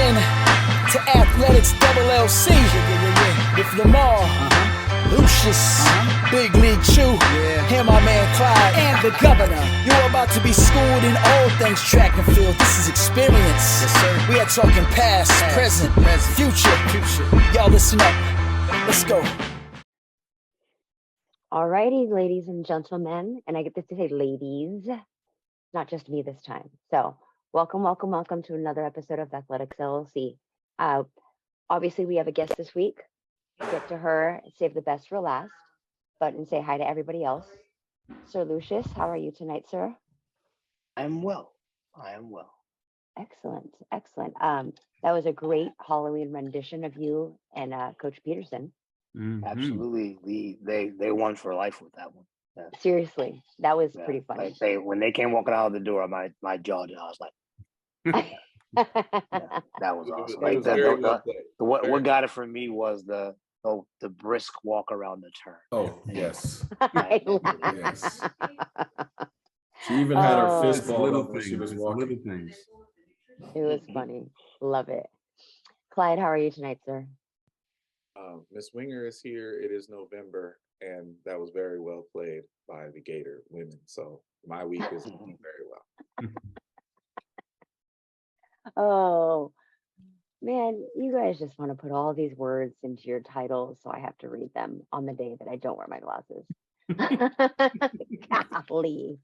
in to Athletics LLC with Lamar, Lucius, Big League Chew, and my man Clyde, and the governor. You're about to be schooled in all things track and field. This is experience. Yes, sir. We are talking past, present, future. Y'all listen up. Let's go. Alrighty, ladies and gentlemen, and I get to say ladies, not just me this time. So welcome to another episode of Athletics LLC. Obviously, we have a guest this week. Get to her, save the best for last, and say hi to everybody else. Sir Lucius, how are you tonight, sir? I am well. Excellent. That was a great Halloween rendition of you and Coach Peterson. Mm-hmm. Absolutely. They won for life with that one. Yeah. Seriously, that was pretty funny. Like when they came walking out of the door, my jaw just, I was like, that was awesome. Like what got it for me was the brisk walk around the turn. Oh, yes. Yes. She even had her fist balled up when she was walking. Little things. It was funny. Love it. Clyde, how are you tonight, sir? Miss Winger is here. It is November, and that was very well played by the Gator women. So my week is going very well. Oh, man, you guys just want to put all these words into your titles, so I have to read them on the day that I don't wear my glasses. Golly.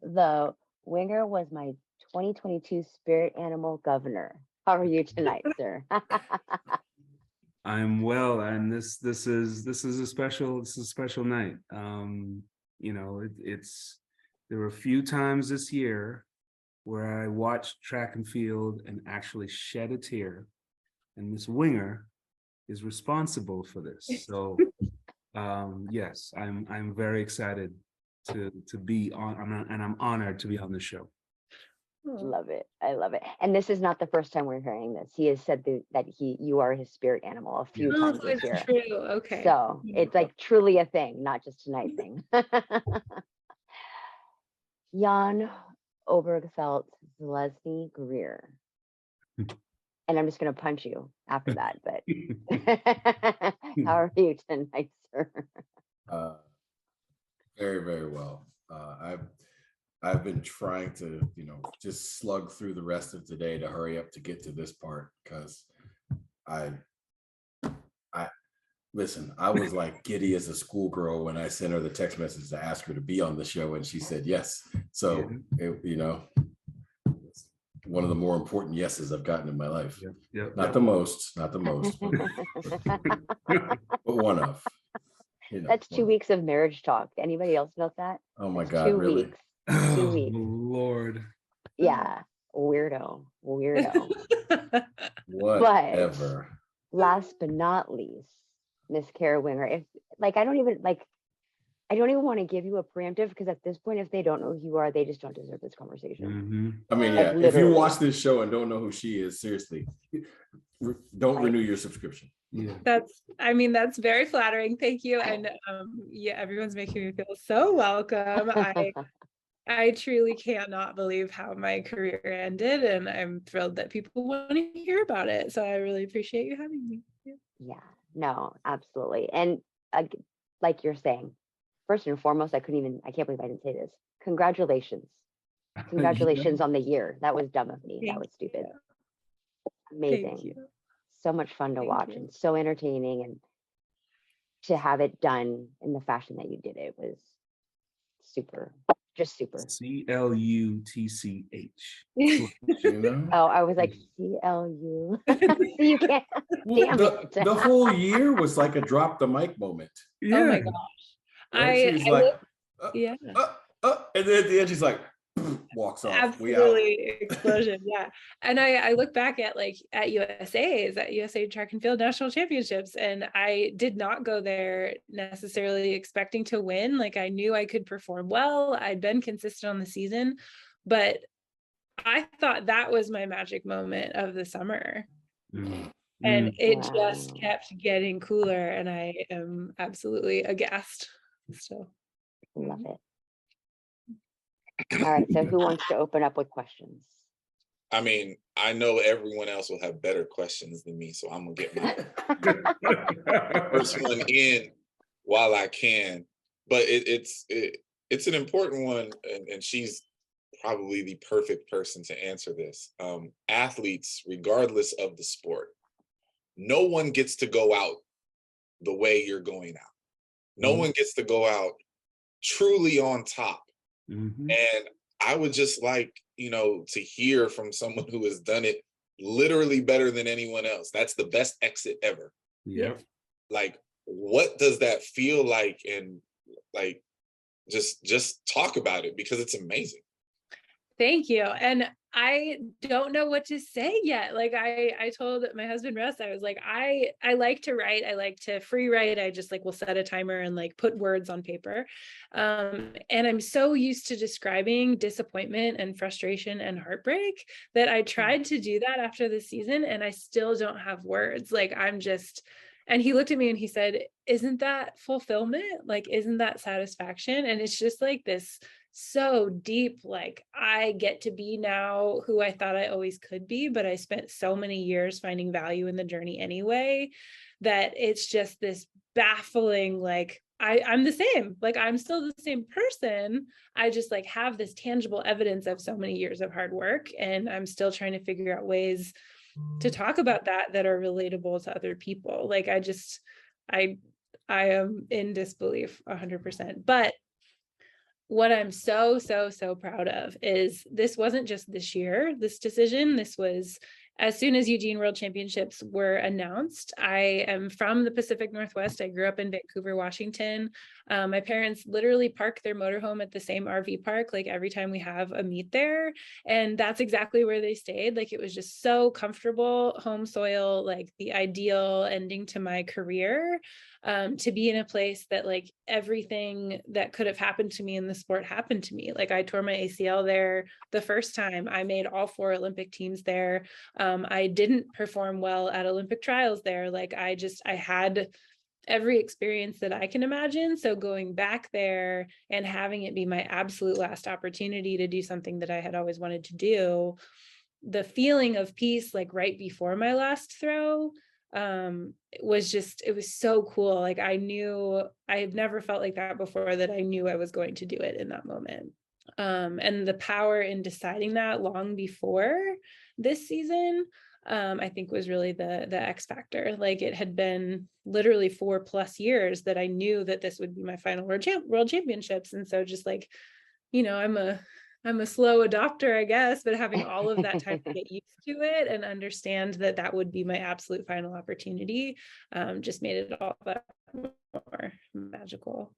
The Winger was my 2022 spirit animal governor. How are you tonight, sir? I'm well, and this is a special night. There were a few times this year where I watched track and field and actually shed a tear, and Miss Winger is responsible for this. So yes, I'm very excited to be on, and I'm honored to be on the show. Love it. I love it. And this is not the first time we're hearing this. He has said that you are his spirit animal a few times this year. True. Okay. So it's like truly a thing, not just tonight thing. Jan Obergefell Zelezny Greer. And I'm just going to punch you after that. But how are you tonight, sir? Very, very well. I've been trying to, just slug through the rest of today to hurry up to get to this part, because I was like giddy as a schoolgirl when I sent her the text message to ask her to be on the show, and she said yes. So, it's one of the more important yeses I've gotten in my life. Not the most, but one of. That's 2 weeks of marriage talk. Anybody else know that? Oh my God, 2 really? weeks. 2 weeks. Lord. Yeah, weirdo. Whatever. But last but not least, Miss Kara Winger. I don't even want to give you a preemptive, because at this point, if they don't know who you are, they just don't deserve this conversation. Mm-hmm. I mean, yeah. If you watch this show and don't know who she is, seriously, don't renew your subscription. Yeah. That's very flattering. Thank you. And everyone's making me feel so welcome. I truly cannot believe how my career ended, and I'm thrilled that people want to hear about it. So I really appreciate you having me. Yeah, no, absolutely. And like you're saying, first and foremost, I can't believe I didn't say this. Congratulations on the year. That was dumb of me. That was stupid. Amazing. So much fun to watch and so entertaining, and to have it done in the fashion that you did it was super. Just super. CLUTCH. Oh, I was like CLU. You can't. Damn it. The whole year was like a drop the mic moment. Yeah. Oh my gosh. She's like, and then at the end she's like, walks off. Absolutely explosion. Yeah. And I look back at USA Track and Field National Championships, and I did not go there necessarily expecting to win. Like, I knew I could perform well. I'd been consistent on the season, but I thought that was my magic moment of the summer. Mm-hmm. And it just kept getting cooler, and I am absolutely aghast. So love it. All right, so who wants to open up with questions? I mean, I know everyone else will have better questions than me, so I'm gonna get my first one in while I can. But it's an important one, and she's probably the perfect person to answer this. Athletes, regardless of the sport, no one gets to go out the way you're going out. No one gets to go out truly on top. And I would just like, to hear from someone who has done it literally better than anyone else. That's the best exit ever. Yeah. Like, what does that feel like? And like, just talk about it, because it's amazing. Thank you. And I don't know what to say yet. Like I told my husband Russ, I was like, I like to write. I like to free write. I just will set a timer and put words on paper. And I'm so used to describing disappointment and frustration and heartbreak that I tried to do that after the season, and I still don't have words. And he looked at me and he said, isn't that fulfillment? Isn't that satisfaction? And it's just this so deep, I get to be now who I thought I always could be, but I spent so many years finding value in the journey anyway, that it's just this baffling, I'm the same, I'm still the same person. I just have this tangible evidence of so many years of hard work, and I'm still trying to figure out ways to talk about that are relatable to other people. I am in disbelief 100%. But what I'm so proud of is this wasn't just this year, this decision. This was as soon as Eugene World Championships were announced. I am from the Pacific Northwest. I grew up in Vancouver, Washington. My parents literally park their motorhome at the same RV park, every time we have a meet there. And that's exactly where they stayed. It was just so comfortable, home soil, the ideal ending to my career. To be in a place that everything that could have happened to me in the sport happened to me. I tore my ACL there the first time. I made all 4 Olympic teams there. I didn't perform well at Olympic trials there. I had every experience that I can imagine. So going back there and having it be my absolute last opportunity to do something that I had always wanted to do, the feeling of peace, right before my last throw, it was so cool. I knew I had never felt like that before, that I knew I was going to do it in that moment. And the power in deciding that long before this season, I think was really the X factor. It had been literally 4+ years that I knew that this would be my final world championships. And so just I'm a slow adopter, I guess, but having all of that time to get used to it and understand that that would be my absolute final opportunity, just made it all that more magical.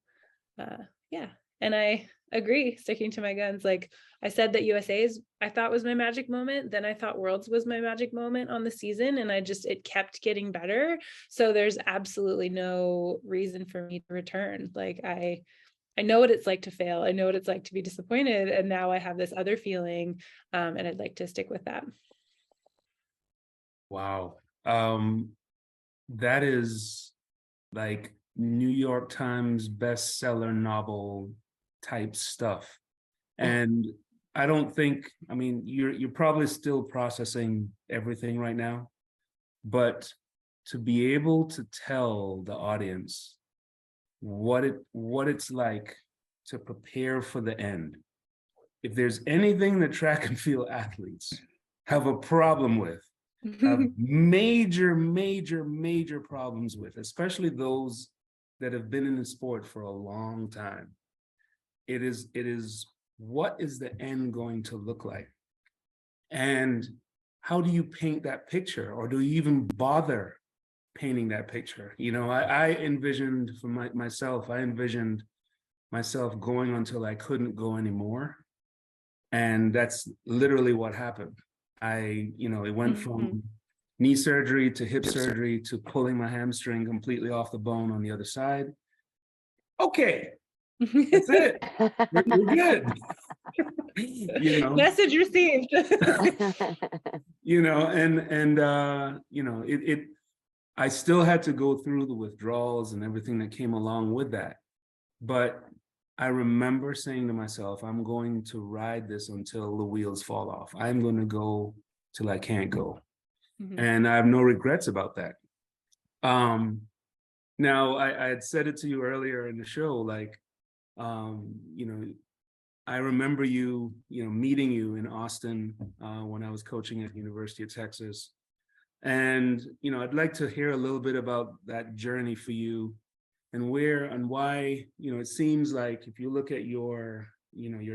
Yeah. And I agree, sticking to my guns. I said that USA's I thought was my magic moment. Then I thought Worlds was my magic moment on the season. And it kept getting better. So there's absolutely no reason for me to return. I know what it's like to fail. I know what it's like to be disappointed. And now I have this other feeling, and I'd like to stick with that. Wow. That is New York Times bestseller novel type stuff. And I don't think, you're probably still processing everything right now, but to be able to tell the audience what it's like to prepare for the end. If there's anything that track and field athletes have a problem with, have major problems with, especially those that have been in the sport for a long time, it is what is the end going to look like? And how do you paint that picture? Or do you even bother painting that picture? I envisioned for myself going until I couldn't go anymore. And that's literally what happened. It went from knee surgery to hip surgery to pulling my hamstring completely off the bone on the other side. Okay, that's it. We're good. Message received. I still had to go through the withdrawals and everything that came along with that. But I remember saying to myself, I'm going to ride this until the wheels fall off. I'm going to go till I can't go. Mhm. And I have no regrets about that. Now, I had said it to you earlier in the show, like, you know, I remember meeting you in Austin when I was coaching at University of Texas. And, I'd like to hear a little bit about that journey for you and where and why, it seems like if you look at your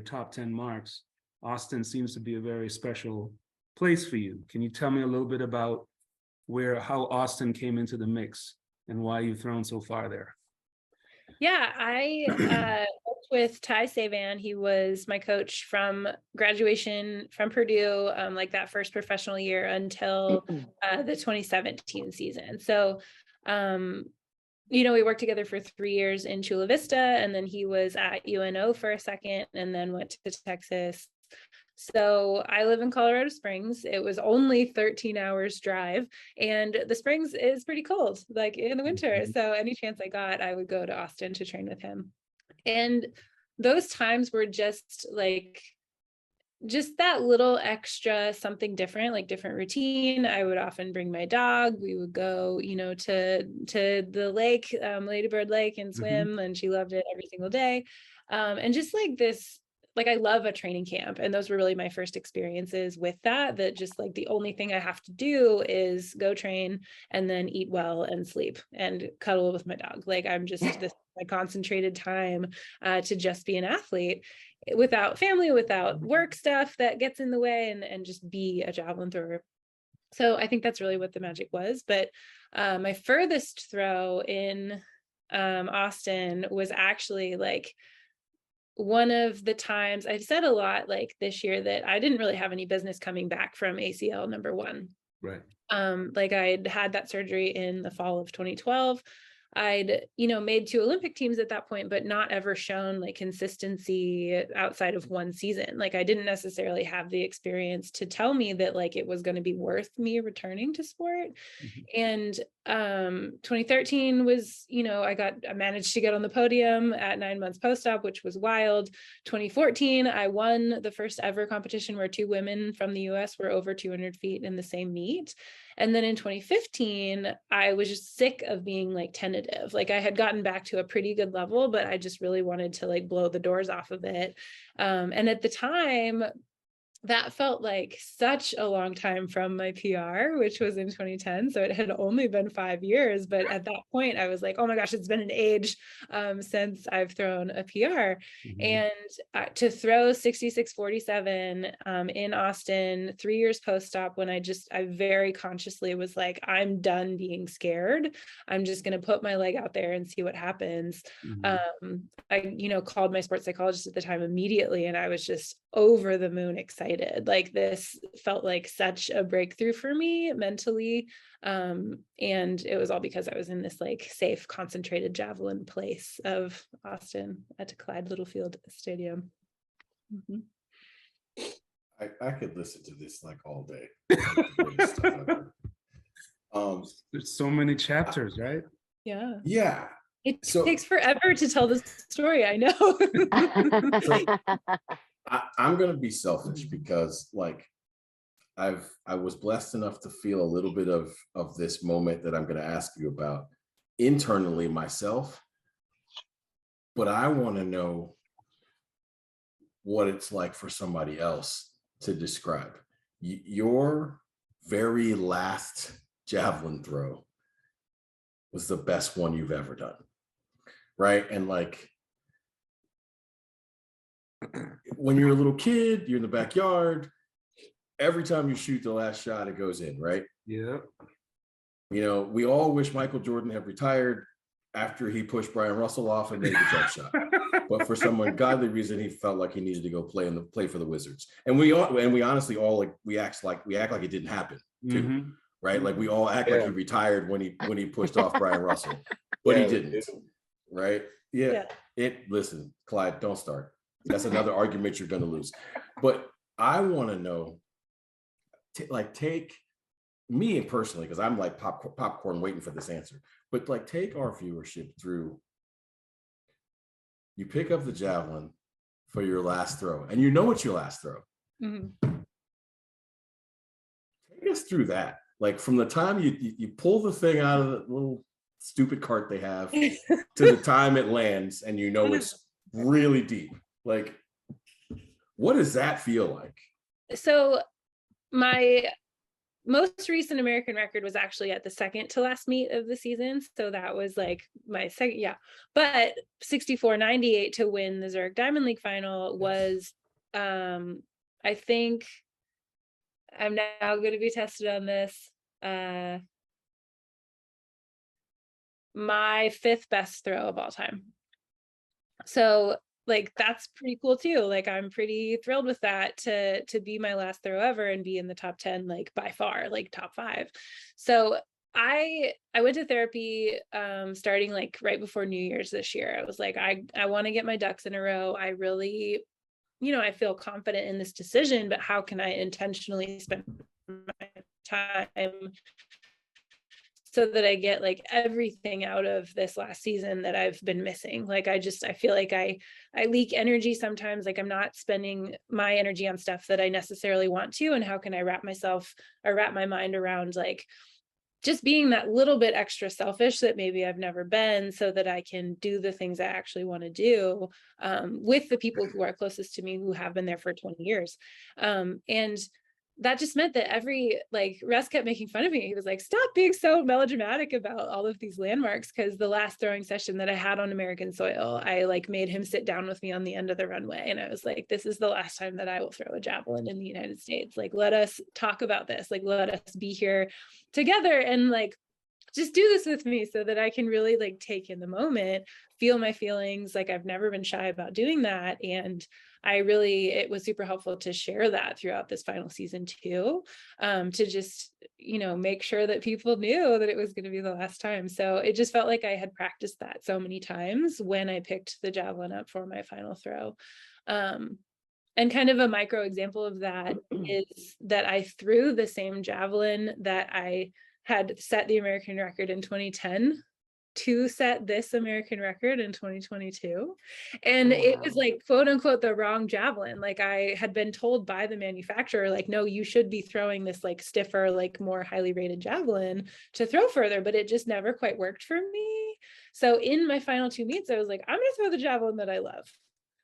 top 10 marks, Austin seems to be a very special place for you. Can you tell me a little bit about how Austin came into the mix and why you've thrown so far there? Yeah, I worked with Ty Savan. He was my coach from graduation from Purdue, like that first professional year until the 2017 season. So, we worked together for 3 years in Chula Vista, and then he was at UNO for a second and then went to Texas. So I live in Colorado Springs. It was only 13 hours drive, and the Springs is pretty cold, like in the winter. So any chance I got, I would go to Austin to train with him. And those times were just that little extra something different, like different routine. I would often bring my dog. We would go, to the lake, Lady Bird Lake, and swim, and she loved it every single day. And just like this, like I love a training camp, and those were really my first experiences with that just like the only thing I have to do is go train and then eat well and sleep and cuddle with my dog. Like I'm just this my concentrated time to just be an athlete without family, without work stuff that gets in the way, and just be a javelin thrower. So I think that's really what the magic was. But my furthest throw in Austin was actually like one of the times I've said a lot like this year that I didn't really have any business coming back from ACL number 1. Right. Like I'd had that surgery in the fall of 2012. I'd, made 2 Olympic teams at that point, but not ever shown like consistency outside of one season. Like I didn't necessarily have the experience to tell me that like it was going to be worth me returning to sport. And 2013 was, I managed to get on the podium at 9 months post-op, which was wild. 2014, I won the first ever competition where 2 women from the US were over 200 feet in the same meet. And then in 2015, I was just sick of being like tentative. Like I had gotten back to a pretty good level, but I just really wanted to like blow the doors off of it. And at the time, that felt like such a long time from my PR, which was in 2010. So it had only been 5 years. But at that point, I was like, oh my gosh, it's been an age since I've thrown a PR. And to throw 66.47 in Austin 3 years post-op, when I very consciously was like, I'm done being scared. I'm just going to put my leg out there and see what happens. I, called my sports psychologist at the time immediately, and I was just over the moon excited. Like this felt like such a breakthrough for me mentally. And it was all because I was in this like safe, concentrated javelin place of Austin at Clyde Littlefield Stadium. I could listen to this like all day. There's so many chapters, right? Yeah. Yeah. It takes forever to tell the story, I know. I'm going to be selfish because like I was blessed enough to feel a little bit of this moment that I'm going to ask you about internally myself, but I want to know what it's like for somebody else to describe. Your very last javelin throw was the best one you've ever done, right? And like, when you're a little kid, you're in the backyard, every time you shoot the last shot, it goes in, right? Yeah. We all wish Michael Jordan had retired after he pushed Brian Russell off and made the jump shot. But for some ungodly reason, he felt like he needed to go play for the Wizards. And we honestly all like we act like it didn't happen too, right? Like we all act like he retired when he pushed off Brian Russell, but he didn't, right? Yeah. Listen, Clyde, don't start. That's another argument you're going to lose. But I want to know, take me personally, because I'm like popcorn waiting for this answer, but like take our viewership through. You pick up the javelin for your last throw, and you know it's your last throw. us through that. Like from the time you pull the thing out of the little stupid cart they have to the time it lands and you know it's really deep. Like, what does that feel like? So my most recent American record was actually at the second to last meet of the season. So that was like my second, but 64.98 to win the Zurich Diamond League final was, I think I'm now going to be tested on this. My fifth best throw of all time. So like, that's pretty cool too. Like, I'm pretty thrilled with that to be my last throw ever and be in the top 10, like by far, like top 5. So I went to therapy starting like right before New Year's this year. I was like, I want to get my ducks in a row. I really, I feel confident in this decision, but how can I intentionally spend my time so that I get like everything out of this last season that I've been missing? Like, I feel like I leak energy sometimes. Like, I'm not spending my energy on stuff that I necessarily want to. And how can I wrap my mind around like just being that little bit extra selfish that maybe I've never been, so that I can do the things I actually want to do with the people who are closest to me, who have been there for 20 years. And that just meant that Russ kept making fun of me. He was like, stop being so melodramatic about all of these landmarks. Because the last throwing session that I had on American soil, I like made him sit down with me on the end of the runway. And I was like, this is the last time that I will throw a javelin in the United States. Like, let us talk about this. Like, let us be here together and like, just do this with me so that I can really like take in the moment, feel my feelings. Like, I've never been shy about doing that. And it was super helpful to share that throughout this final season too, to just, make sure that people knew that it was going to be the last time. So it just felt like I had practiced that so many times when I picked the javelin up for my final throw. And kind of a micro example of that is that I threw the same javelin that I had set the American record in 2010 to set this American record in 2022. And it was like, quote unquote, the wrong javelin. Like, I had been told by the manufacturer, like, no, you should be throwing this like stiffer, like more highly rated javelin to throw further, but it just never quite worked for me. So in my final 2 meets, I was like, I'm going to throw the javelin that I love.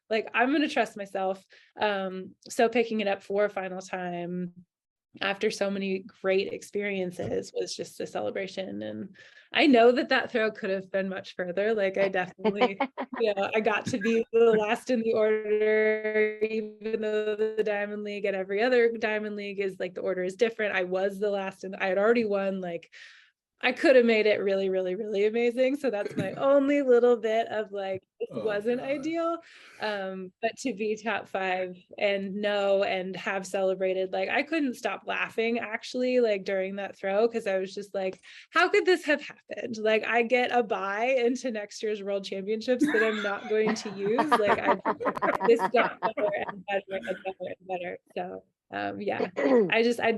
Like, I'm going to trust myself. So picking it up for a final time after so many great experiences was just a celebration. And I know that throw could have been much further. Like, I definitely, I got to be the last in the order, even though the Diamond League and every other Diamond League is like, the order is different. I was the last and I had already won. Like, I could have made it really, really, really amazing. So that's my only little bit of like, it wasn't ideal. But to be top 5 and have celebrated, like, I couldn't stop laughing actually, like during that throw, because I was just like, how could this have happened? Like, I get a bye into next year's World Championships that I'm not going to use. Like, this got better and better and better and better. So I'd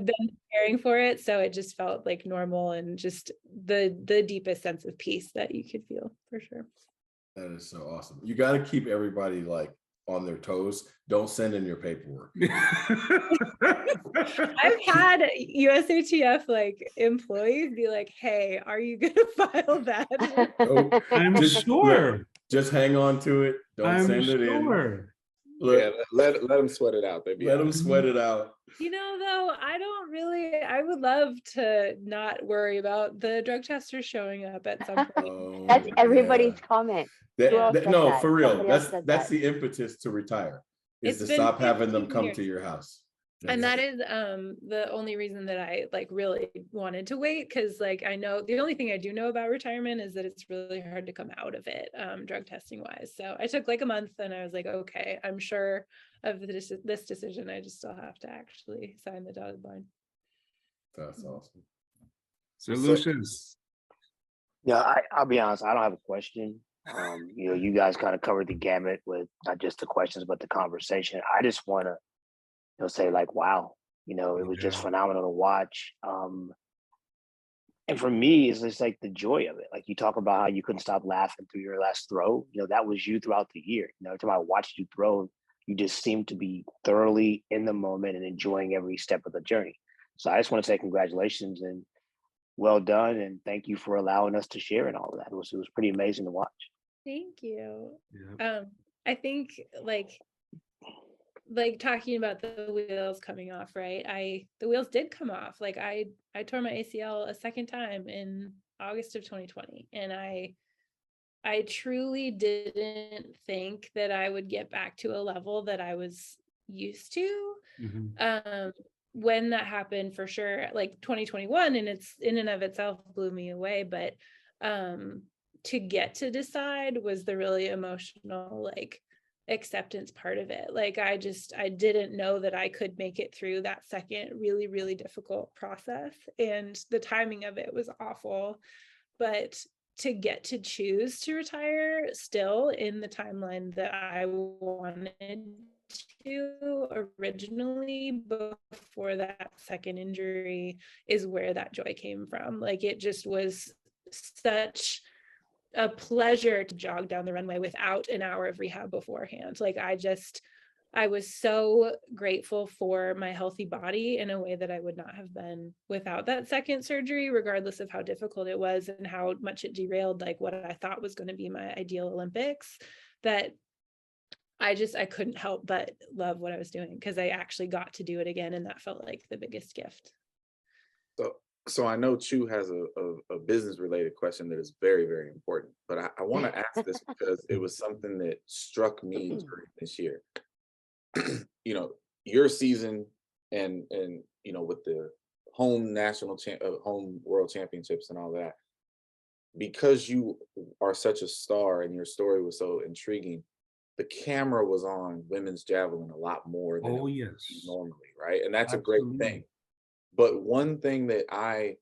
been preparing for it, so it just felt like normal and just the deepest sense of peace that you could feel, for sure. That is so awesome. You got to keep everybody like on their toes. Don't send in your paperwork. I've had USATF like employees be like, hey, are you gonna file that? Nope. I'm sure. Just hang on to it. Don't send it in. Look, let them sweat it out, baby. Let them sweat it out. Though, I would love to not worry about the drug testers showing up at some point. That's everybody's comment. No, for real. Somebody That's the impetus to retire, is It's to stop been having them 15 come years. to your house. And that is the only reason that I like really wanted to wait, because like, I know the only thing I do know about retirement is that it's really hard to come out of it drug testing wise. So I took like a month and I was like, okay, I'm sure of this decision. I just still have to actually sign the dotted line. That's awesome. So Lucius. Yeah, I'll be honest, I don't have a question. You guys kind of covered the gamut with not just the questions, but the conversation. I just want to say like, wow, it was just phenomenal to watch. And for me, it's just like the joy of it. Like, you talk about how you couldn't stop laughing through your last throw. That was you throughout the year. Every time I watched you throw, you just seemed to be thoroughly in the moment and enjoying every step of the journey. So I just want to say congratulations and well done, and thank you for allowing us to share in all of that. It was pretty amazing to watch. Thank you. Yeah. I think like talking about the wheels coming off, right? The wheels did come off. Like I tore my ACL a second time in August of 2020, and I truly didn't think that I would get back to a level that I was used to. Mhm. When that happened, for sure, like 2021, and it's in and of itself blew me away. But to get to decide was the really emotional, like, acceptance part of it. Like I didn't know that I could make it through that second really, really difficult process, and the timing of it was awful. But to get to choose to retire still in the timeline that I wanted to originally before that second injury is where that joy came from. Like it just was such a pleasure to jog down the runway without an hour of rehab beforehand. Like I was so grateful for my healthy body in a way that I would not have been without that second surgery, regardless of how difficult it was and how much it derailed like what I thought was going to be my ideal Olympics. That I couldn't help but love what I was doing because I actually got to do it again, and that felt like the biggest gift. So I know Chu has a business related question that is very, very important, but I want to ask this because it was something that struck me during this year. You know, your season and you know, with the home home world championships and all that, because you are such a star and your story was so intriguing, the camera was on women's javelin a lot more than it would Yes. be normally, right? And that's Absolutely. a great thing. But one thing that I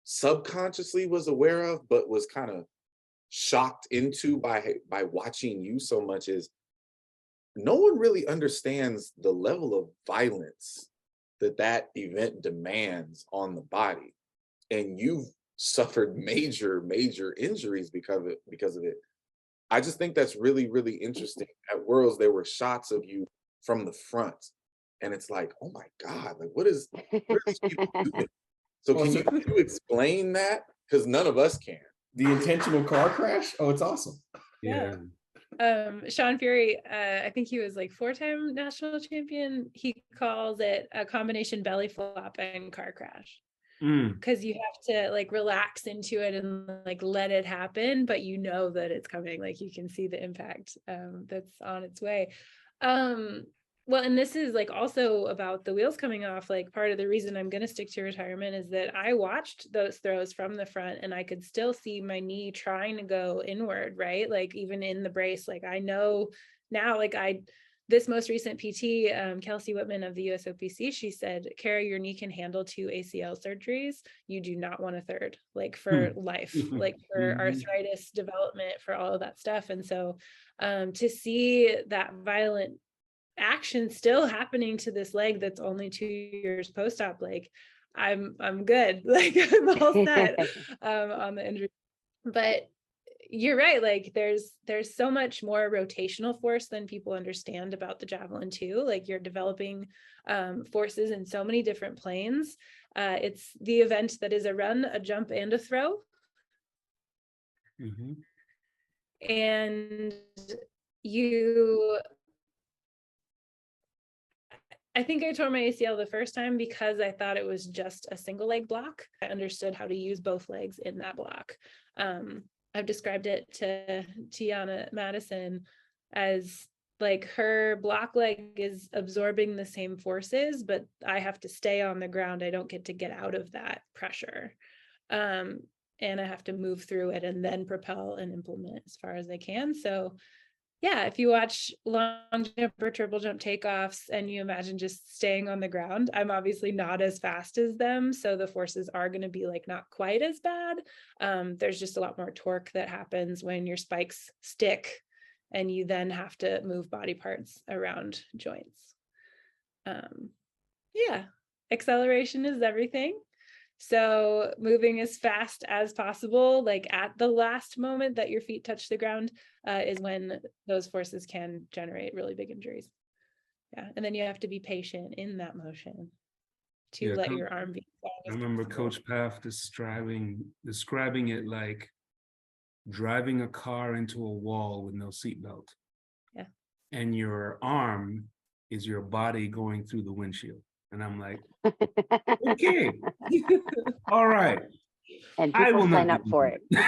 subconsciously was aware of, but was kind of shocked into by watching you so much is no one really understands the level of violence that event demands on the body. And you've suffered major injuries because of it. I just think that's really, really interesting. At Worlds, there were shots of you from the front, and it's like, oh my God, like what are these people doing? So can you explain that? Because none of us can. The intentional car crash? Oh, it's awesome. Yeah. Sean Fury, I think he was like 4-time national champion. He calls it a combination belly flop and car crash. Because you have to like relax into it and like let it happen, but you know that it's coming. Like you can see the impact that's on its way. Well, and this is like also about the wheels coming off. Like part of the reason I'm going to stick to retirement is that I watched those throws from the front and I could still see my knee trying to go inward, right? Like even in the brace, like I know now, like this most recent PT, Kelsey Whitman of the USOPC, she said, Kara, your knee can handle 2 ACL surgeries. You do not want a third, like for life, like for arthritis development, for all of that stuff. And so to see that violent action still happening to this leg that's only 2 years post-op, like I'm good. Like I'm all set on the injury. But you're right, like there's so much more rotational force than people understand about the javelin too. Like you're developing forces in so many different planes. It's the event that is a run, a jump, and a throw. And I think I tore my ACL the first time because I thought it was just a single leg block. I understood how to use both legs in that block. I've described it to Tiana Madison as like her block leg is absorbing the same forces, but I have to stay on the ground. I don't get to get out of that pressure. And I have to move through it and then propel and implement as far as I can. So yeah, if you watch long jump or triple jump takeoffs and you imagine just staying on the ground, I'm obviously not as fast as them. So the forces are going to be like not quite as bad. There's just a lot more torque that happens when your spikes stick and you then have to move body parts around joints. Yeah, acceleration is everything. So moving as fast as possible, like at the last moment that your feet touch the ground, is when those forces can generate really big injuries. Yeah, and then you have to be patient in that motion to Yeah, let your arm be as long I as remember possible. Coach Paff describing it like driving a car into a wall with no seatbelt. Yeah. And your arm is your body going through the windshield. And I'm like, okay, all right. And I people will not sign up get for into it.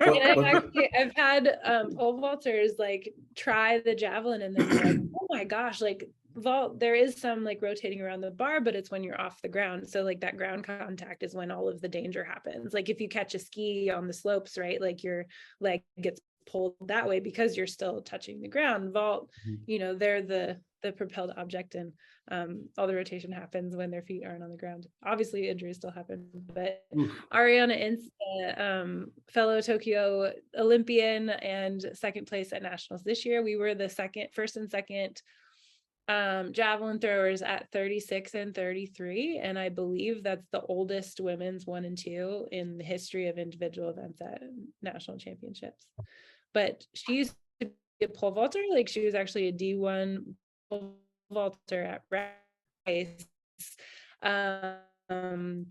And I've had pole vaulters like try the javelin and then be like, oh my gosh, like vault, there is some like rotating around the bar, but it's when you're off the ground. So like that ground contact is when all of the danger happens. Like if you catch a ski on the slopes, right, like your leg gets pulled that way because you're still touching the ground. Vault, you know, they're the propelled object, and all the rotation happens when their feet aren't on the ground. Obviously injuries still happen, but Ariana Insta, fellow Tokyo Olympian and second place at nationals this year. We were the first and second javelin throwers at 36 and 33, and I believe that's the oldest women's 1 and 2 in the history of individual events at national championships. But she used to be a pole vaulter, like she was actually a D1 pole vaulter at Rice, and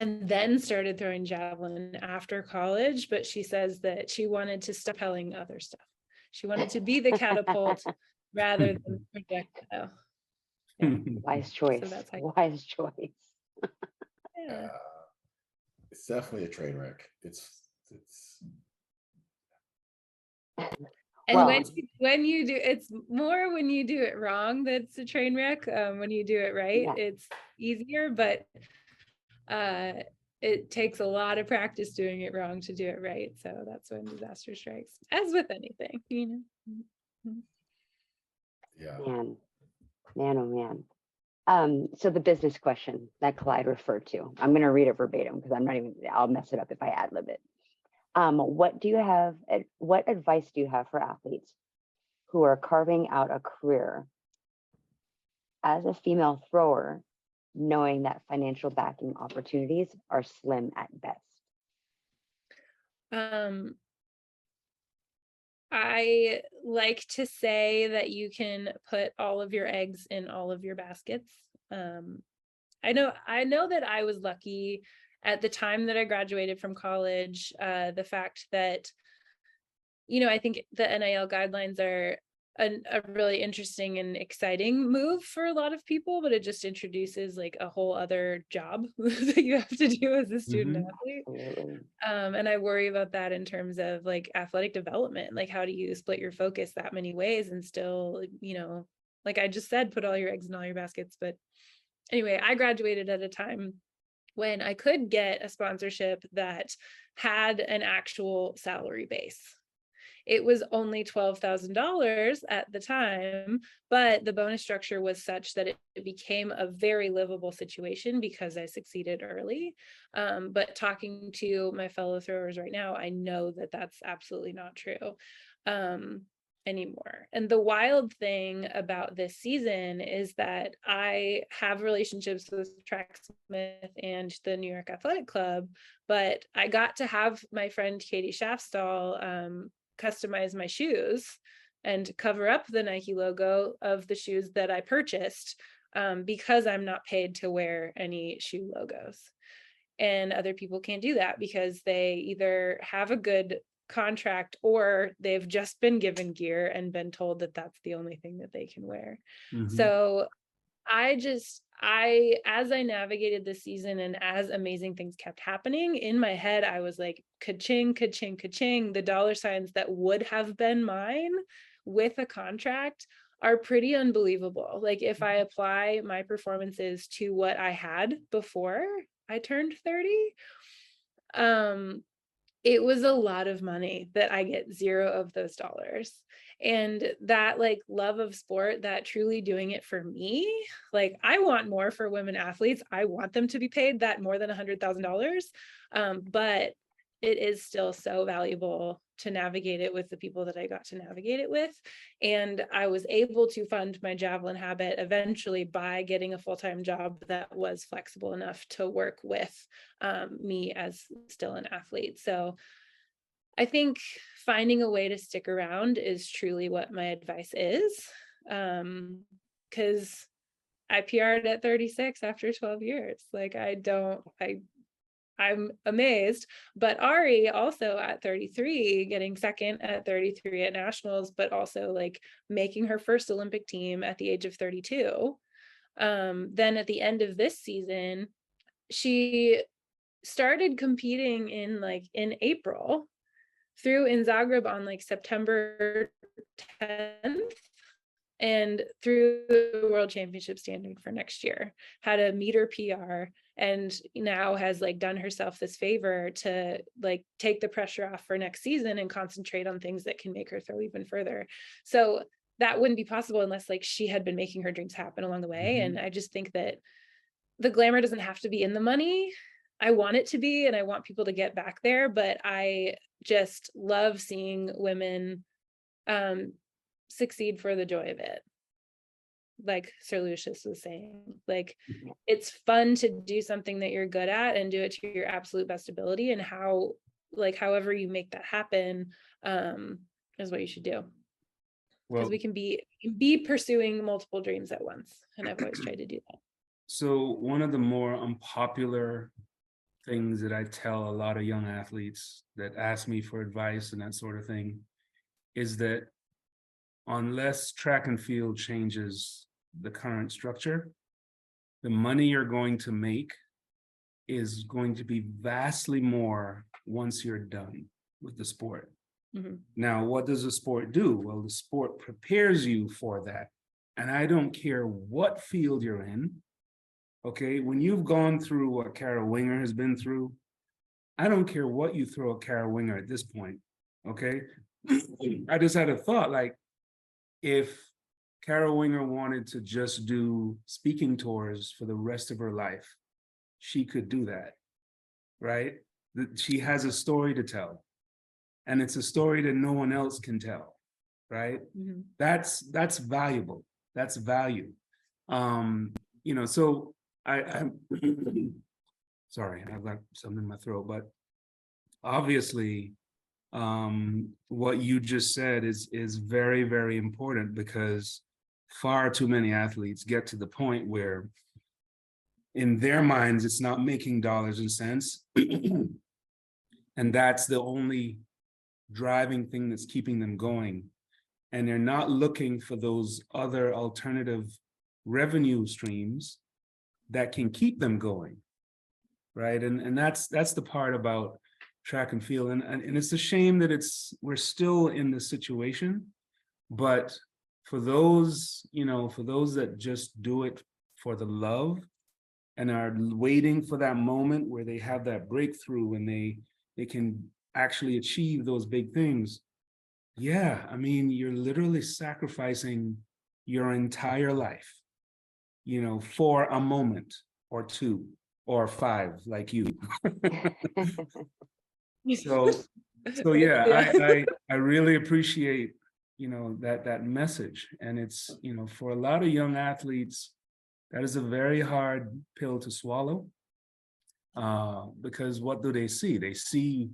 then started throwing javelin after college. But she says that she wanted to stop telling other stuff. She wanted to be the catapult rather than projectile. Yeah. Wise choice. So that's Wise choice. Yeah. It's definitely a train wreck. It's And Well, when you do, it's more when you do it wrong that's a train wreck. When you do it right, Yeah. it's easier, but it takes a lot of practice doing it wrong to do it right. So that's when disaster strikes, as with anything, you know. yeah. Man, oh man. So the business question that Clyde referred to, I'm going to read it verbatim because I'll mess it up if I ad-lib it. What advice do you have for athletes who are carving out a career as a female thrower, knowing that financial backing opportunities are slim at best? I like to say that you can put all of your eggs in all of your baskets. I know that I was lucky at the time that I graduated from college. The fact that, you know, I think the NIL guidelines are a really interesting and exciting move for a lot of people, but it just introduces like a whole other job that you have to do as a student athlete. Absolutely. And I worry about that in terms of like athletic development. Like, how do you split your focus that many ways and still, you know, like I just said, put all your eggs in all your baskets. But anyway, I graduated at a time when I could get a sponsorship that had an actual salary base. It was only $12,000 at the time, but the bonus structure was such that it became a very livable situation because I succeeded early. But talking to my fellow throwers right now, I know that that's absolutely not true anymore. And the wild thing about this season is that I have relationships with Tracksmith and the New York Athletic Club, but I got to have my friend Katie Schaffstall customize my shoes and cover up the Nike logo of the shoes that I purchased because I'm not paid to wear any shoe logos. And other people can't do that because they either have a good contract or they've just been given gear and been told that that's the only thing that they can wear. So as I navigated this season and as amazing things kept happening in my head, I was like, ka-ching, ka-ching, ka-ching. The dollar signs that would have been mine with a contract are pretty unbelievable. Like if I apply my performances to what I had before I turned 30, it was a lot of money that I get zero of those dollars. And that like love of sport, that truly doing it for me, like I want more for women athletes. I want them to be paid that more than $100,000. But it is still so valuable to navigate it with the people that I got to navigate it with. And I was able to fund my javelin habit eventually by getting a full-time job that was flexible enough to work with me as still an athlete. So I think finding a way to stick around is truly what my advice is. Because I PR'd at 36 after 12 years. Like I'm amazed. But Ari also at 33, getting second at 33 at nationals, but also like making her first Olympic team at the age of 32. Then at the end of this season, she started competing in April, through in Zagreb on like September 10th, and through the World Championship standing for next year, had a meter PR, and now has like done herself this favor to like take the pressure off for next season and concentrate on things that can make her throw even further. So that wouldn't be possible unless like she had been making her dreams happen along the way. And I just think that the glamour doesn't have to be in the money. I want it to be, and I want people to get back there, but I just love seeing women succeed for the joy of it. Like Sir Lucius was saying, like it's fun to do something that you're good at and do it to your absolute best ability, and however you make that happen is what you should do. Because we can be pursuing multiple dreams at once, and I've always tried to do that. So one of the more unpopular things that I tell a lot of young athletes that ask me for advice and that sort of thing is that unless track and field changes the current structure, the money you're going to make is going to be vastly more once you're done with the sport. Now, what does the sport do? Well, the sport prepares you for that. And I don't care what field you're in. Okay, when you've gone through what Kara Winger has been through, I don't care what you throw at Kara Winger at this point. Okay, I just had a thought, like, if Kara Winger wanted to just do speaking tours for the rest of her life, she could do that, right? She has a story to tell, and it's a story that no one else can tell, right? That's valuable. That's value. So I'm sorry, I've got something in my throat, but obviously, what you just said is very, very important, because far too many athletes get to the point where in their minds, it's not making dollars and cents. And that's the only driving thing that's keeping them going. And they're not looking for those other alternative revenue streams that can keep them going, right? And that's the part about track and field. And it's a shame that we're still in this situation, but for those that just do it for the love and are waiting for that moment where they have that breakthrough and they can actually achieve those big things. Yeah, I mean, you're literally sacrificing your entire life, for a moment or two or five, like you. So yeah, I really appreciate, that message. And it's, for a lot of young athletes, that is a very hard pill to swallow, because what do they see? They see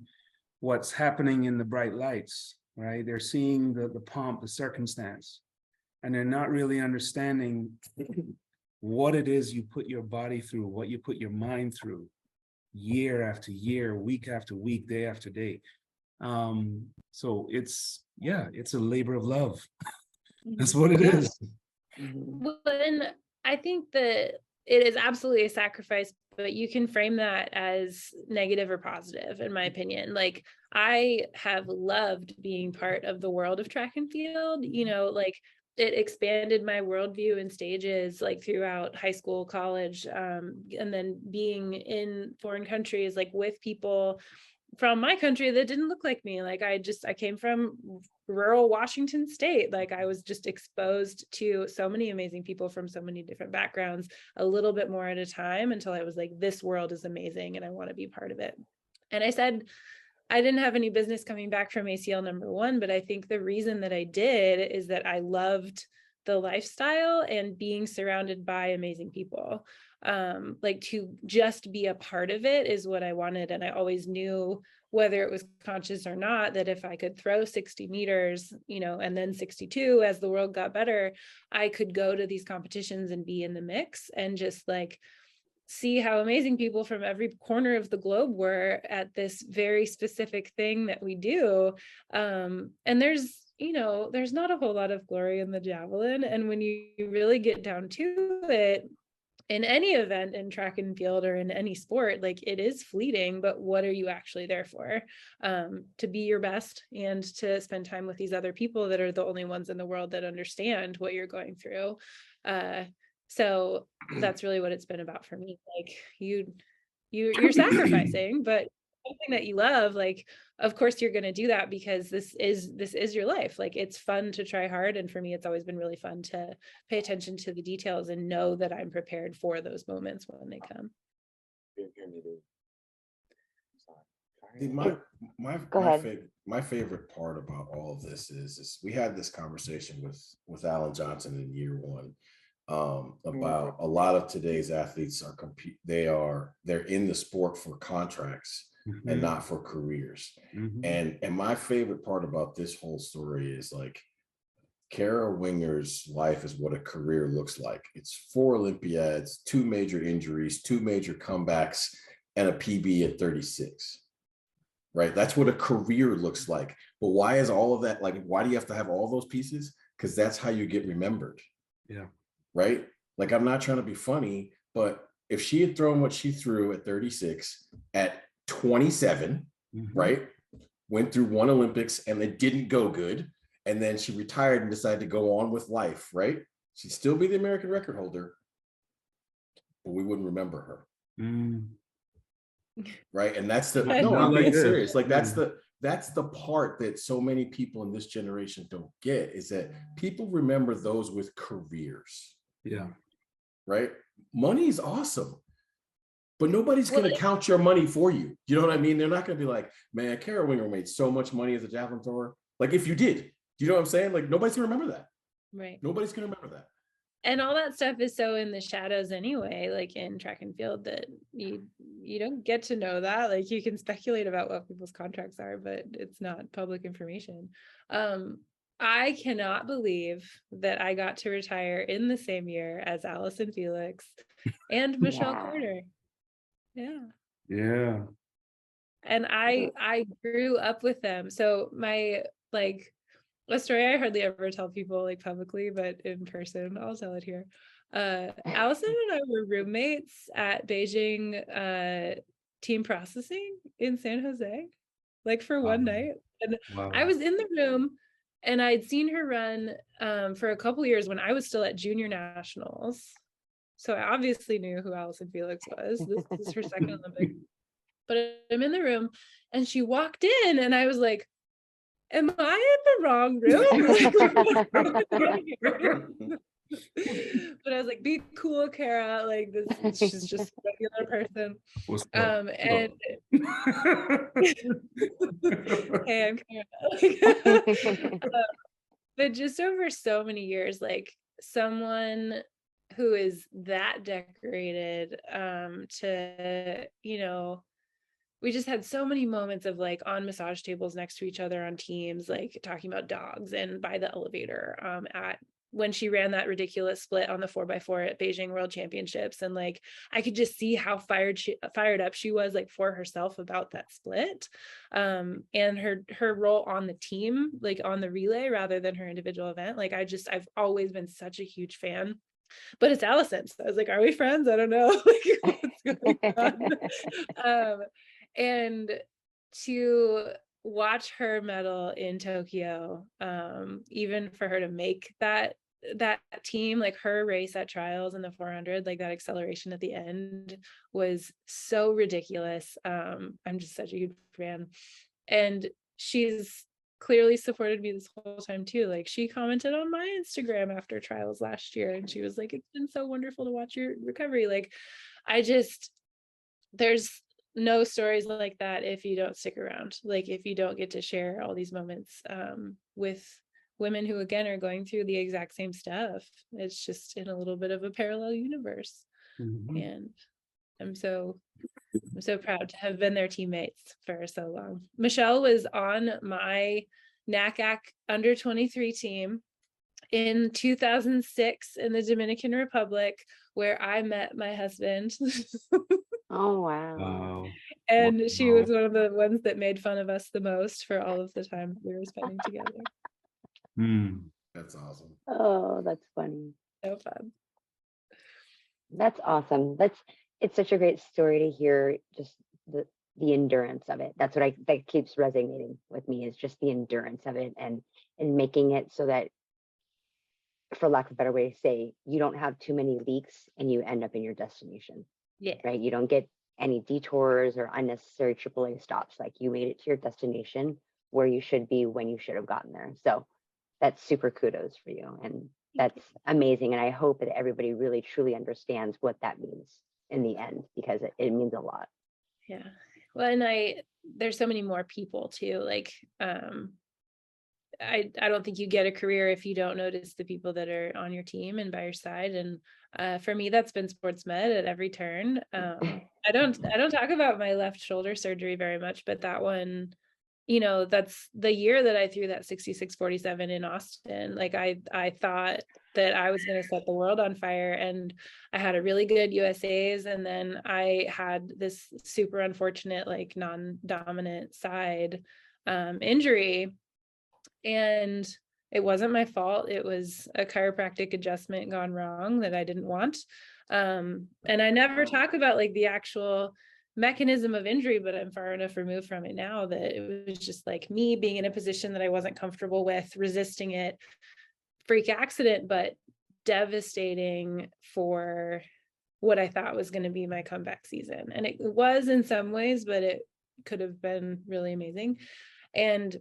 what's happening in the bright lights, right? They're seeing the pomp, the circumstance, and they're not really understanding what it is you put your body through, what you put your mind through, year after year, week after week, day after day. So it's a labor of love. That's what it is. Well, and I think that it is absolutely a sacrifice, but you can frame that as negative or positive, in my opinion. Like, I have loved being part of the world of track and field, like it expanded my worldview in stages, like throughout high school, college, and then being in foreign countries, like with people from my country that didn't look like me. Like I came from rural Washington state. Like I was just exposed to so many amazing people from so many different backgrounds, a little bit more at a time, until I was like, this world is amazing and I want to be part of it. And I said, I didn't have any business coming back from ACL number 1, but I think the reason that I did is that I loved the lifestyle and being surrounded by amazing people. Like to just be a part of it is what I wanted. And I always knew whether it was conscious or not, that if I could throw 60 meters, you know, and then 62 as the world got better, I could go to these competitions and be in the mix and just like see how amazing people from every corner of the globe were at this very specific thing that we do. And there's, you know, there's not a whole lot of glory in the javelin. And when you really get down to it, in any event, in track and field or in any sport, like it is fleeting, but what are you actually there for? To be your best and to spend time with these other people that are the only ones in the world that understand what you're going through. So that's really what it's been about for me. Like you're sacrificing, but something that you love, like of course you're going to do that because this is your life. Like it's fun to try hard, and for me it's always been really fun to pay attention to the details and know that I'm prepared for those moments when they come. My favorite part about all of this is we had this conversation with Alan Johnson in year one about a lot of today's athletes are they're in the sport for contracts and not for careers. And my favorite part about this whole story is like Kara Winger's life is what a career looks like. It's 4 Olympiads, 2 major injuries, 2 major comebacks, and a PB at 36. Right? That's what a career looks like. But why is all of that, like, why do you have to have all those pieces? Because that's how you get remembered. Yeah. Right? Like, I'm not trying to be funny, but if she had thrown what she threw at 36 at 27, right? Went through 1 Olympics and it didn't go good. And then she retired and decided to go on with life, right? She'd still be the American record holder, but we wouldn't remember her. Right? And that's the, no, I'm being serious. Like that's the part that so many people in this generation don't get, is that people remember those with careers. Yeah. Right? Money is awesome, but nobody's going to count your money for you. You know what I mean? They're not going to be like, man, Kara Winger made so much money as a javelin thrower. Like if you did, you know what I'm saying? Like nobody's going to remember that. Right. Nobody's going to remember that. And all that stuff is so in the shadows anyway, like in track and field, that you don't get to know that. Like you can speculate about what people's contracts are, but it's not public information. I cannot believe that I got to retire in the same year as Allison Felix and Michelle Carter. Yeah. Yeah. And I grew up with them. So my, like, a story I hardly ever tell people like publicly, but in person, I'll tell it here. Allison and I were roommates at Beijing team processing in San Jose, like for one night. And I was in the room and I'd seen her run for a couple years when I was still at junior nationals. So I obviously knew who Allison Felix was. This is her second Olympic. But I'm in the room and she walked in and I was like, am I in the wrong room? But I was like, be cool, Kara. Like she's just a regular person. And hey, I'm Kara. But just over so many years, like someone who is that decorated to, you know, we just had so many moments of like on massage tables next to each other on teams, like talking about dogs, and by the elevator at when she ran that ridiculous split on the 4x4 at Beijing World Championships. And like, I could just see how fired up she was like for herself about that split and her role on the team, like on the relay rather than her individual event. Like I've always been such a huge fan. But it's Allison. So I was like, are we friends? I don't know. Like, what's going on? And to watch her medal in Tokyo, even for her to make that team, like her race at trials in the 400, like that acceleration at the end was so ridiculous. I'm just such a huge fan. And she's clearly supported me this whole time too. Like she commented on my Instagram after trials last year and she was like, it's been so wonderful to watch your recovery. Like there's no stories like that if you don't stick around, like if you don't get to share all these moments with women who again are going through the exact same stuff. It's just in a little bit of a parallel universe. And I'm so proud to have been their teammates for so long. Michelle was on my NACAC under 23 team in 2006 in the Dominican Republic, where I met my husband. Oh, wow. Wow. And she Wow. was one of the ones that made fun of us the most for all of the time we were spending together. That's awesome. Oh, that's funny. So fun. That's awesome. It's such a great story to hear, just the endurance of it. That's what that keeps resonating with me, is just the endurance of it, and making it so that, for lack of a better way to say, you don't have too many leaks and you end up in your destination. Yeah. Right? You don't get any detours or unnecessary AAA stops. Like, you made it to your destination where you should be when you should have gotten there. So that's super kudos for you. And that's amazing. And I hope that everybody really truly understands what that means in the end, because it means a lot. Yeah. Well, and there's so many more people too. Like, I don't think you get a career if you don't notice the people that are on your team and by your side. And for me, that's been sports med at every turn. I don't talk about my left shoulder surgery very much, but that one, you know, that's the year that I threw that 66-47 in Austin. Like, I thought that I was going to set the world on fire, and I had a really good USA's, and then I had this super unfortunate, like, non-dominant side injury, and it wasn't my fault. It was a chiropractic adjustment gone wrong that I didn't want. And I never talk about, like, the actual mechanism of injury, but I'm far enough removed from it now that it was just like me being in a position that I wasn't comfortable with, resisting it, freak accident, but devastating for what I thought was going to be my comeback season. And it was in some ways, but it could have been really amazing. And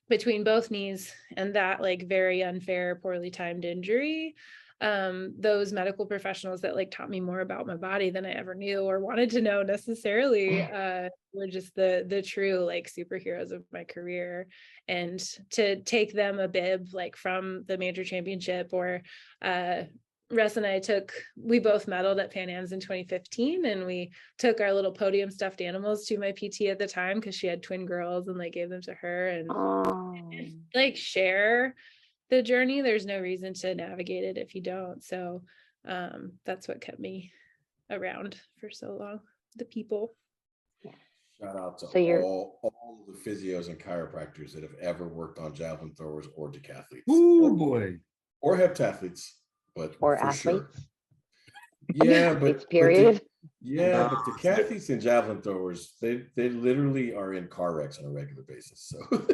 between both knees and that, like, very unfair, poorly timed injury, those medical professionals that, like, taught me more about my body than I ever knew or wanted to know necessarily, were just the true, like, superheroes of my career. And to take them a bib, like, from the major championship, or Russ and I we both medaled at Pan Am's in 2015, and we took our little podium stuffed animals to my PT at the time, because she had twin girls, and, like, gave them to her, and like, share the journey. There's no reason to navigate it if you don't. So that's what kept me around for so long, the people. Shout out to all of the physios and chiropractors that have ever worked on javelin throwers or decathletes. Oh boy. Or heptathletes, but Or for athletes. sure. Yeah, but period. But decathletes and javelin throwers, they literally are in car wrecks on a regular basis. So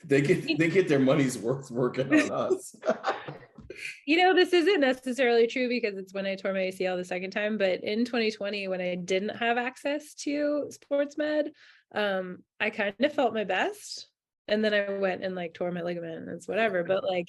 they get their money's worth working on us. You know, this isn't necessarily true, because it's when I tore my ACL the second time, but in 2020, when I didn't have access to sports med, I kind of felt my best. And then I went and, like, tore my ligament, and it's whatever. But, like,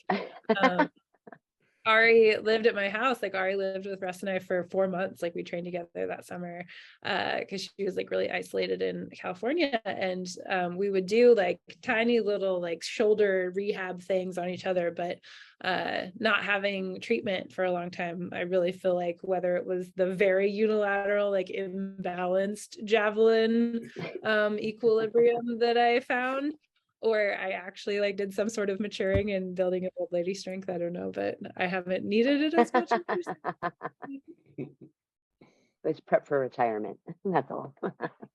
Ari lived at my house. Like, Ari lived with Russ and I for 4 months. Like, we trained together that summer, because she was, like, really isolated in California. And we would do, like, tiny little, like, shoulder rehab things on each other, but not having treatment for a long time. I really feel like, whether it was the very unilateral, like, imbalanced javelin equilibrium that I found, or I actually, like, did some sort of maturing and building of old lady strength, I don't know, but I haven't needed it as much. It's prep for retirement. That's all.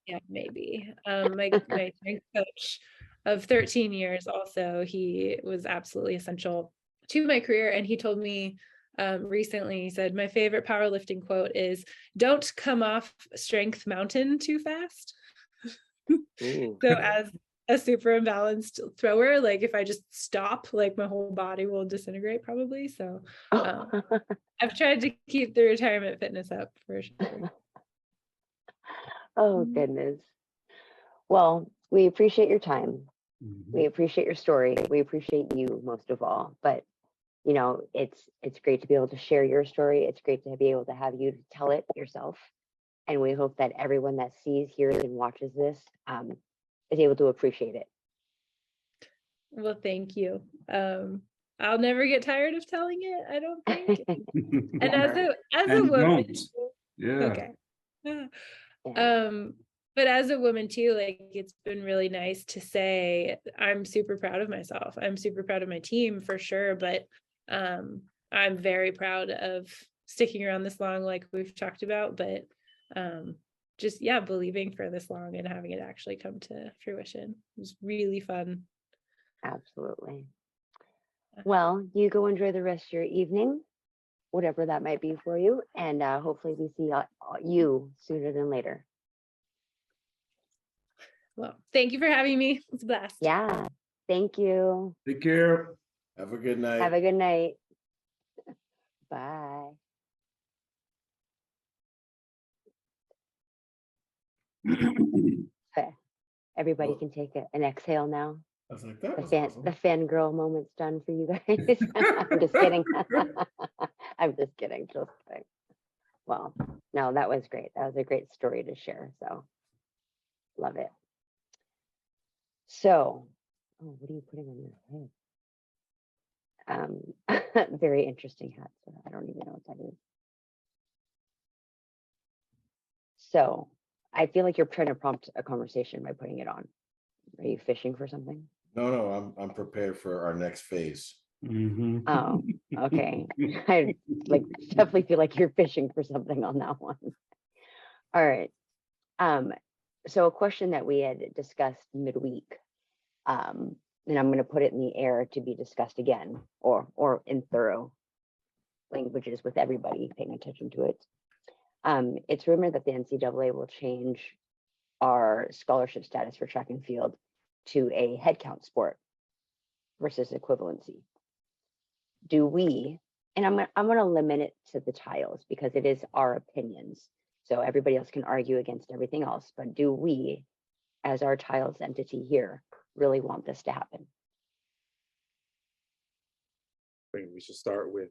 Yeah, maybe. My strength coach of 13 years, also, he was absolutely essential to my career. And he told me recently, he said, my favorite powerlifting quote is, "Don't come off strength mountain too fast." So as a super imbalanced thrower, like, if I just stop, like, my whole body will disintegrate probably. So I've tried to keep the retirement fitness up for sure. Oh, goodness. Well, we appreciate your time. We appreciate your story. We appreciate you most of all. But, you know, it's great to be able to share your story. It's great to be able to have you tell it yourself. And we hope that everyone that sees, hears, and watches this is able to appreciate it. Well, thank you. I'll never get tired of telling it, I don't think. And as a woman, Yeah. okay. Yeah. But as a woman too, like it's been really nice to say I'm super proud of myself. I'm super proud of my team for sure, but I'm very proud of sticking around this long, like we've talked about, but just believing for this long and having it actually come to fruition. It was really fun. Absolutely. Well, you go enjoy the rest of your evening, whatever that might be for you, and hopefully we see you sooner than later. Well, thank you for having me. It's a blast. Yeah. Thank you. Take care. Have a good night. Have a good night. Bye. Okay. Everybody Well, can take an exhale now. I was like, that was The awesome. fangirl moment's done for you guys. I'm just kidding. I'm just kidding. Just kidding. Well, no, that was great. That was a great story to share. So love it. So, oh, what are you putting on your head? Very interesting hat. So I don't even know what that is. So I feel like you're trying to prompt a conversation by putting it on. Are you fishing for something? No, I'm prepared for our next phase. Mhm. Oh, okay. I definitely feel like you're fishing for something on that one. All right. So a question that we had discussed midweek, and I'm going to put it in the air to be discussed again, or in thorough languages with everybody paying attention to it. It's rumored that the NCAA will change our scholarship status for track and field to a headcount sport versus equivalency. Do we, and I'm going to limit it to the tiles because it is our opinions. So everybody else can argue against everything else, but do we, as our tiles entity here, really want this to happen? I think we should start with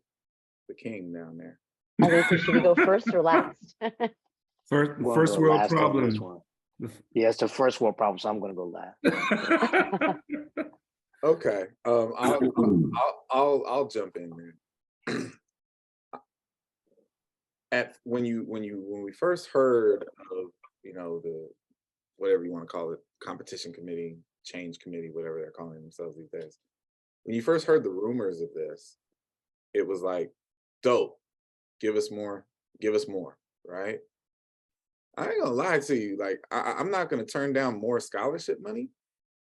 the king down there. I was gonna say, should we go first or last? First Wanna first go world last on this problem. one? Yeah, it's the first world problem, so I'm gonna go last. Okay. I'll jump in there. When we first heard of, the whatever you want to call it, competition committee, change committee, whatever they're calling themselves these days. When you first heard the rumors of this, it was like, dope, give us more, right? I ain't gonna lie to you, like I'm not gonna turn down more scholarship money.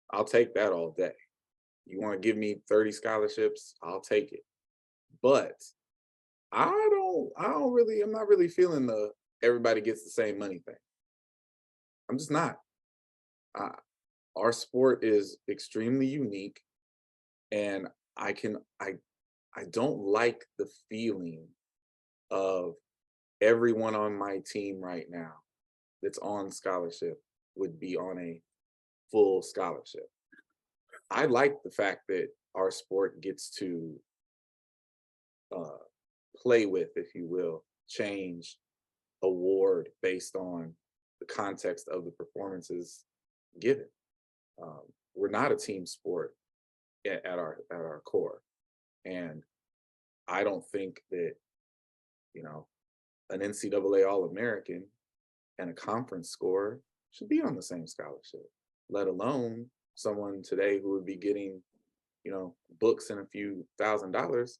I'll take that all day. You want to give me 30 scholarships, I'll take it. But I'm not really feeling the everybody gets the same money thing. I'm just not. Our sport is extremely unique, and I don't like the feeling of everyone on my team right now that's on scholarship would be on a full scholarship. I like the fact that our sport gets to play with, if you will, change award based on the context of the performances given. We're not a team sport at our core, and I don't think that an NCAA All-American and a conference scorer should be on the same scholarship, let alone someone today who would be getting, books and a few $1,000s,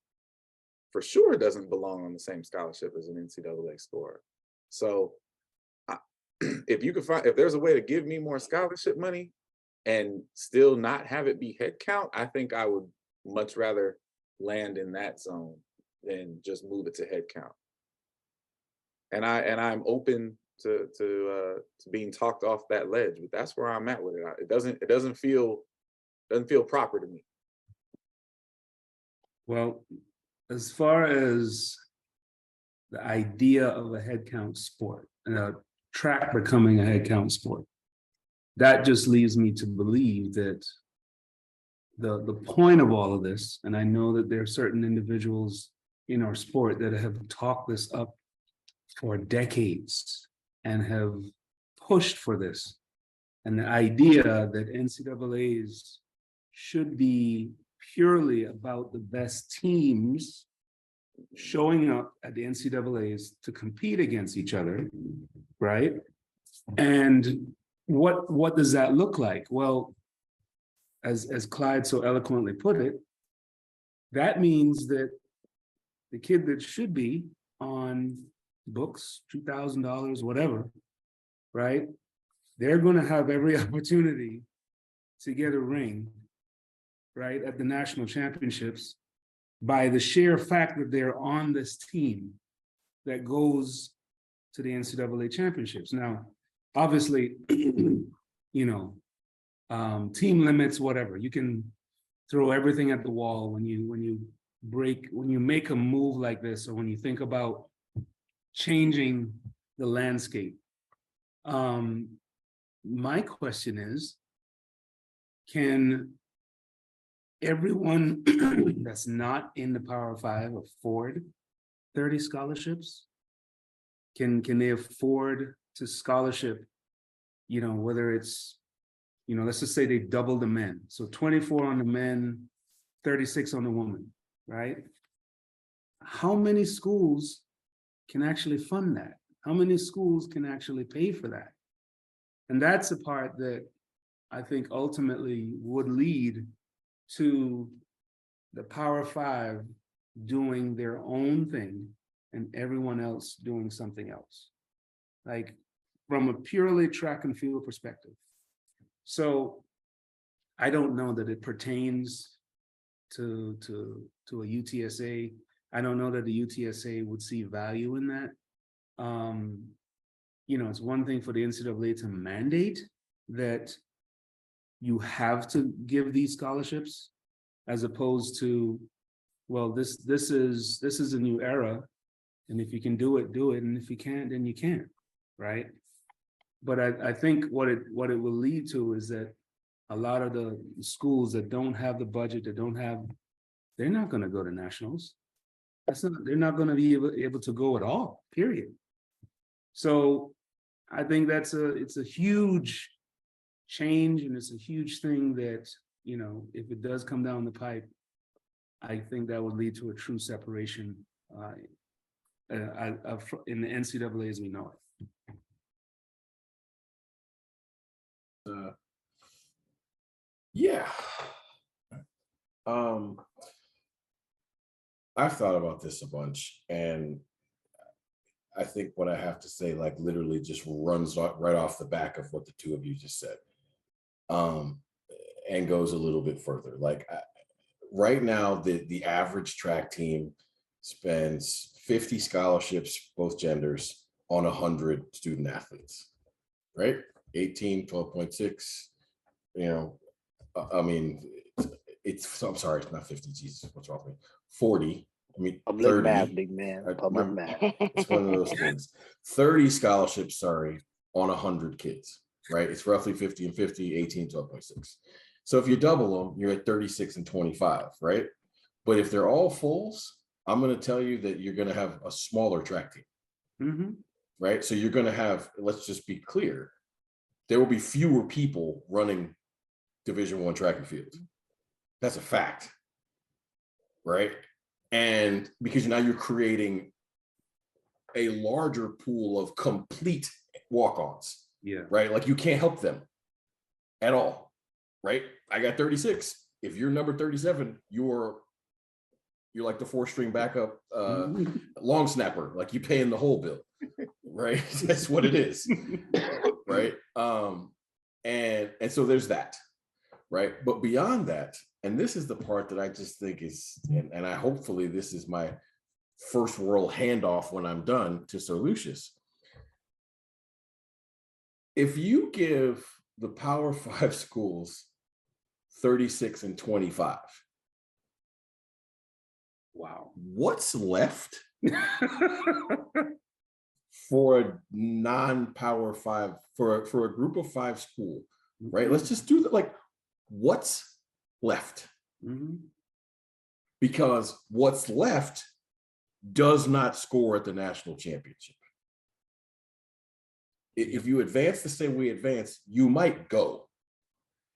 for sure doesn't belong on the same scholarship as an NCAA scorer. So if there's a way to give me more scholarship money and still not have it be head count, I think I would much rather land in that zone than just move it to head count. And I'm open to being talked off that ledge, but that's where I'm at with it. It doesn't feel proper to me. Well, as far as the idea of a head count sport and a track becoming a head count sport, that just leads me to believe that the point of all of this, and I know that there are certain individuals in our sport that have talked this up for decades and have pushed for this. And the idea that NCAAs should be purely about the best teams showing up at the NCAAs to compete against each other, right? And what does that look like? Well, as Clyde so eloquently put it, that means that the kid that should be on books, $2,000, whatever, right? They're going to have every opportunity to get a ring, right, at the national championships by the sheer fact that they're on this team that goes to the NCAA championships. Now, obviously, you know, team limits, whatever. You can throw everything at the wall when you make a move like this, or when you think about changing the landscape. My question is, can everyone that's not in the Power Five afford 30 scholarships? Can they afford to scholarship, you know, whether it's, you know, let's just say they double the men. So 24 on the men, 36 on the women, right? How many schools can actually fund that? How many schools can actually pay for that? And that's the part that I think ultimately would lead to the Power Five doing their own thing and everyone else doing something else, like from a purely track and field perspective. So I don't know that it pertains to a UTSA. I don't know that the UTSA would see value in that. You know, it's one thing for the NCAA to mandate that you have to give these scholarships, as opposed to, well, this is a new era, and if you can do it, do it, and if you can't, then you can't, right? But I think what it will lead to is that a lot of the schools that don't have the budget, they're not going to go to nationals. They're not going to be able to go at all, period. So I think it's a huge change, and it's a huge thing that, you know, if it does come down the pipe, I think that would lead to a true separation in the NCAA as we know it. Yeah. I've thought about this a bunch, and I think what I have to say, like, literally just runs right off the back of what the two of you just said, and goes a little bit further. Like, right now, the average track team spends 50 scholarships, both genders, on 100 student athletes, right? 18, 12.6, you know, I mean, I'm sorry, it's not 50, Jesus, what's wrong with me? 40, I mean, Public 30. math, big man. Public math. It's one of those things. 30 scholarships, sorry, on 100 kids, right? It's roughly 50 and 50, 18, 12.6. So if you double them, you're at 36 and 25, right? But if they're all fulls, I'm going to tell you that you're going to have a smaller track team, right? So you're going to have, let's just be clear, there will be fewer people running Division I track and field. That's a fact, right? And because now you're creating a larger pool of complete walk-ons, right? Like, you can't help them at all, right? I got 36. If you're number 37, you're like the 4-string backup long snapper, like you paying the whole bill, right? That's what it is, right? And so there's that, right? But beyond that, and this is the part that I just think is, and I hopefully this is my first world handoff when I'm done to Sir Lucius. If you give the Power 5 schools 36 and 25, wow, what's left for a non-Power 5, for a group of 5 school, right? Let's just do that. Like, what's left? Because what's left does not score at the national championship. If you advance the same way advance, you might go,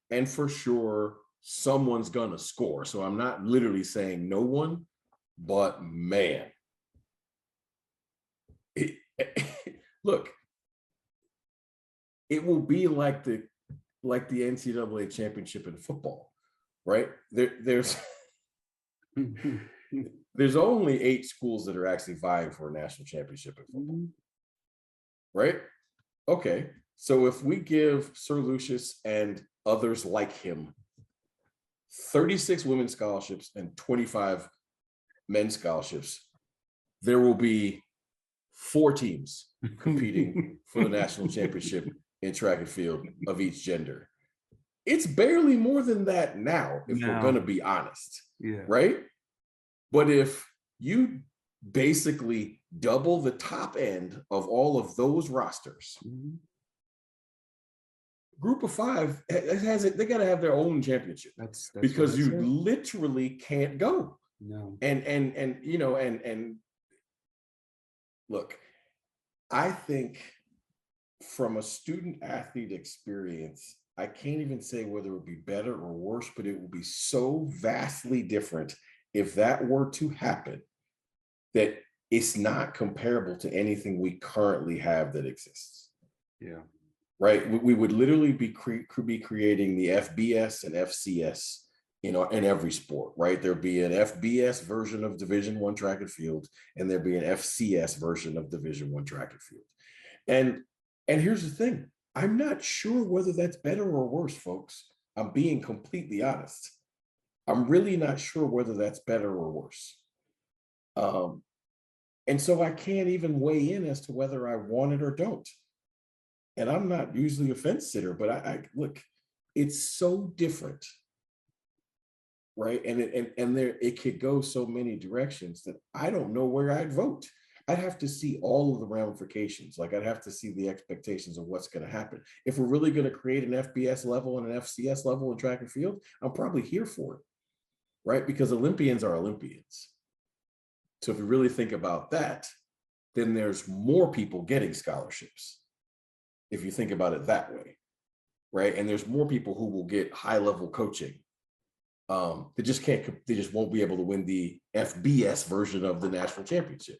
and for sure someone's gonna score. So I'm not literally saying no one, But man, look, it will be like the NCAA championship in football, right? There's only 8 schools that are actually vying for a national championship in football, right? Okay, so if we give Sir Lucius and others like him 36 women's scholarships and 25 men's scholarships, there will be 4 teams competing for the national championship in track and field of each gender. It's barely more than that now, if we're going to be honest, right? But if you basically double the top end of all of those rosters, Group of 5 they got to have their own championship. That's because you literally can't go. No. And you know, and look, I think from a student athlete experience, I can't even say whether it would be better or worse, but it would be so vastly different if that were to happen that it's not comparable to anything we currently have that exists. Yeah. Right. We would literally be creating the FBS and FCS, you know, in every sport, right? There'd be an FBS version of Division I track and field, and there'd be an FCS version of Division I track and field. And here's the thing, I'm not sure whether that's better or worse, folks. I'm being completely honest. I'm really not sure whether that's better or worse. And so I can't even weigh in as to whether I want it or don't. And I'm not usually a fence sitter, but I look, it's so different, right? And there it could go so many directions that I don't know where I'd vote. I'd have to see all of the ramifications. Like I'd have to see the expectations of what's going to happen. If we're really going to create an FBS level and an FCS level in track and field, I'm probably here for it, right? Because Olympians are Olympians. So if you really think about that, then there's more people getting scholarships. If you think about it that way, right? And there's more people who will get high-level coaching. They just won't be able to win the FBS version of the national championship.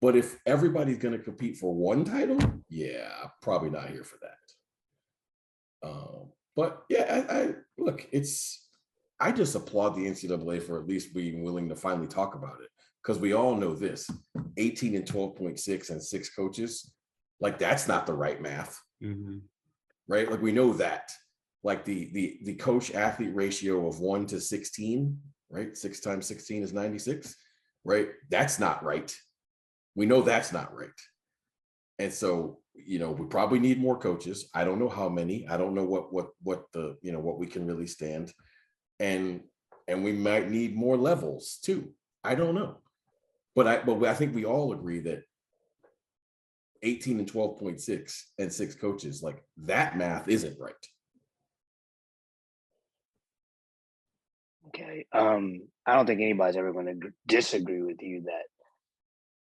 But if everybody's going to compete for one title, yeah, probably not here for that. But yeah, I look, I just applaud the NCAA for at least being willing to finally talk about it, because we all know this: 18 and 12.6 and 6 coaches. Like that's not the right math, right? Like we know that, like the coach athlete ratio of 1 to 16, right? 6 times 16 is 96, right? That's not right. We know that's not right. And so, you know, we probably need more coaches. I don't know how many. I don't know what the, you know, what we can really stand. And we might need more levels too. I don't know. But I think we all agree that 18 and 12.6 and 6 coaches, like that math isn't right. Okay. I don't think anybody's ever going to disagree with you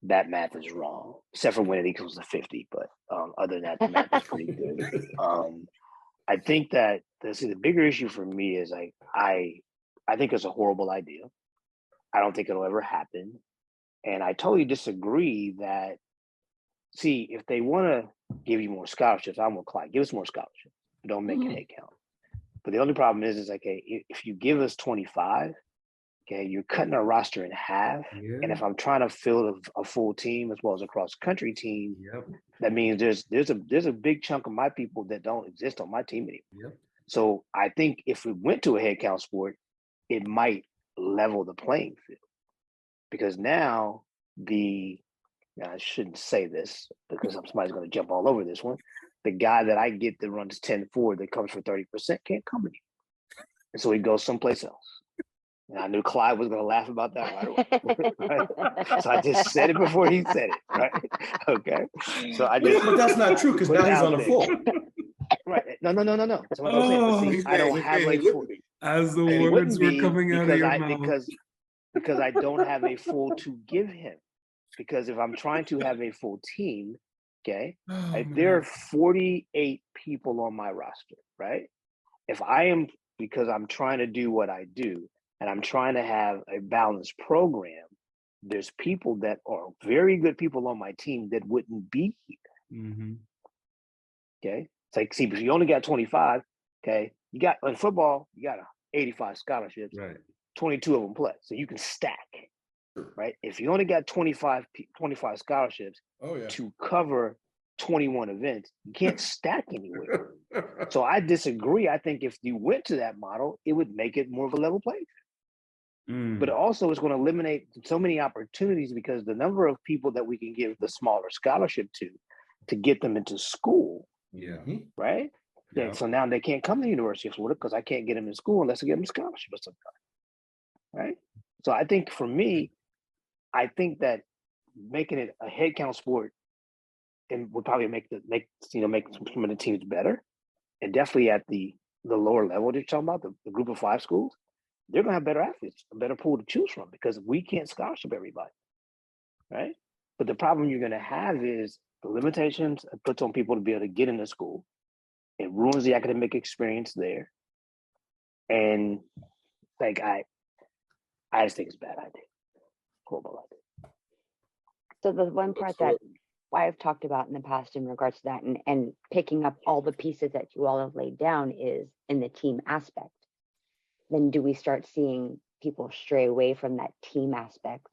that math is wrong, except for when it equals to 50. But other than that, the math is pretty good. I think that the bigger issue for me is like I think it's a horrible idea. I don't think it'll ever happen. And I totally disagree that, see, if they want to give you more scholarships, I'm with Clyde. Give us more scholarships. Don't make it head count. But the only problem is like, okay, if you give us 25, okay, you're cutting our roster in half. Yeah. And if I'm trying to fill a full team as well as a cross-country team, that means there's a big chunk of my people that don't exist on my team anymore. Yep. So I think if we went to a head count sport, it might level the playing field. Because now I shouldn't say this because somebody's going to jump all over this one. The guy that I get that runs 10-4 that comes for 30% can't come anymore. And so he goes someplace else. And I knew Clyde was going to laugh about that right away. Right? So I just said it before he said it, right? Okay. So but that's not true because now he's on the floor. Right. No. So what I'm saying, but see, I don't have a full. As the words were coming out of your mouth. Because I don't have a full to give him. Because if I'm trying to have a full team, okay, there are 48 people on my roster, right? If I am, because I'm trying to do what I do, and I'm trying to have a balanced program, there's people that are very good people on my team that wouldn't be here. Mm-hmm. Okay. It's like, see, if you only got 25, okay, you got in football, you got 85 scholarships, Right. 22 of them play. So you can stack, right? If you only got 25 scholarships to cover 21 events, you can't stack anywhere. So I disagree. I think if you went to that model, it would make it more of a level playing field. But also it's going to eliminate so many opportunities because the number of people that we can give the smaller scholarship to get them into school. Yeah. Right. Yeah. So now they can't come to the University of Florida because I can't get them in school unless I give them a scholarship of some kind. Right. So I think for me, I think that making it a head count sport and would probably make some of the teams better. And definitely at the lower level that you're talking about, the group of 5 schools, they're gonna have better athletes, a better pool to choose from because we can't scholarship everybody. Right. But the problem you're gonna have is the limitations it puts on people to be able to get into school. It ruins the academic experience there. And like I just think it's a bad idea. Horrible idea. So the one part that I've talked about in the past in regards to that and picking up all the pieces that you all have laid down is in the team aspect. Then do we start seeing people stray away from that team aspect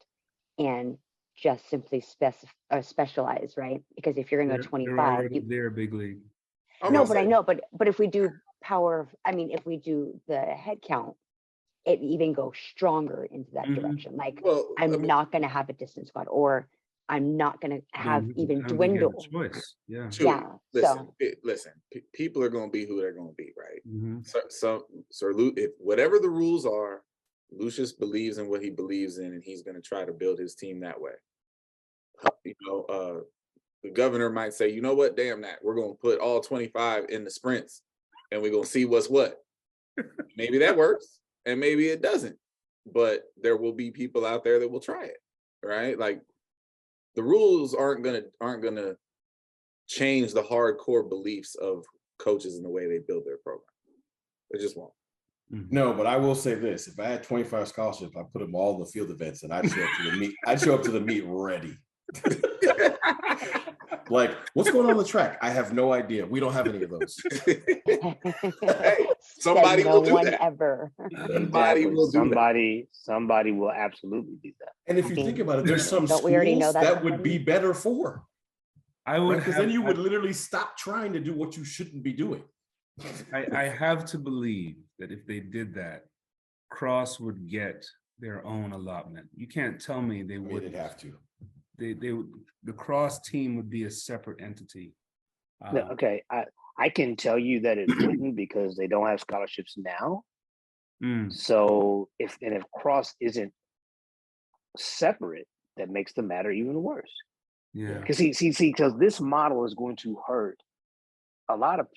and just simply specialize, right? Because if you're going to go 25, they're a big league. No, but I know, but if we do if we do the head count, it even goes stronger into that direction. Like, I'm not going to have a distance squad, or I'm not going to have even dwindle. Choice. Yeah. Yeah. Listen, people are going to be who they're going to be, right? So if whatever the rules are, Lucius believes in what he believes in, and he's going to try to build his team that way. You know, the governor might say, you know what, damn that, we're going to put all 25 in the sprints, and we're going to see what's what. Maybe that works, and maybe it doesn't. But there will be people out there that will try it, right? Like, the rules aren't gonna change the hardcore beliefs of coaches in the way they build their program. They just won't. No, but I will say this: if I had 25 scholarships, I put them all in the field events, and I'd show up to the meet. I'd show up to the meet ready. Like, what's going on the track? I have no idea. We don't have any of those. Hey, somebody will do that. Ever. Somebody will absolutely do that. And if you think about it, there's some schools that would be better for. I would, because then you would literally stop trying to do what you shouldn't be doing. I have to believe that if they did that, Cross would get their own allotment. You can't tell me they wouldn't have to. The Cross team would be a separate entity. No, okay, I can tell you that it wouldn't because they don't have scholarships now. So if Cross isn't separate, that makes the matter even worse. Yeah. Because because this model is going to hurt a lot of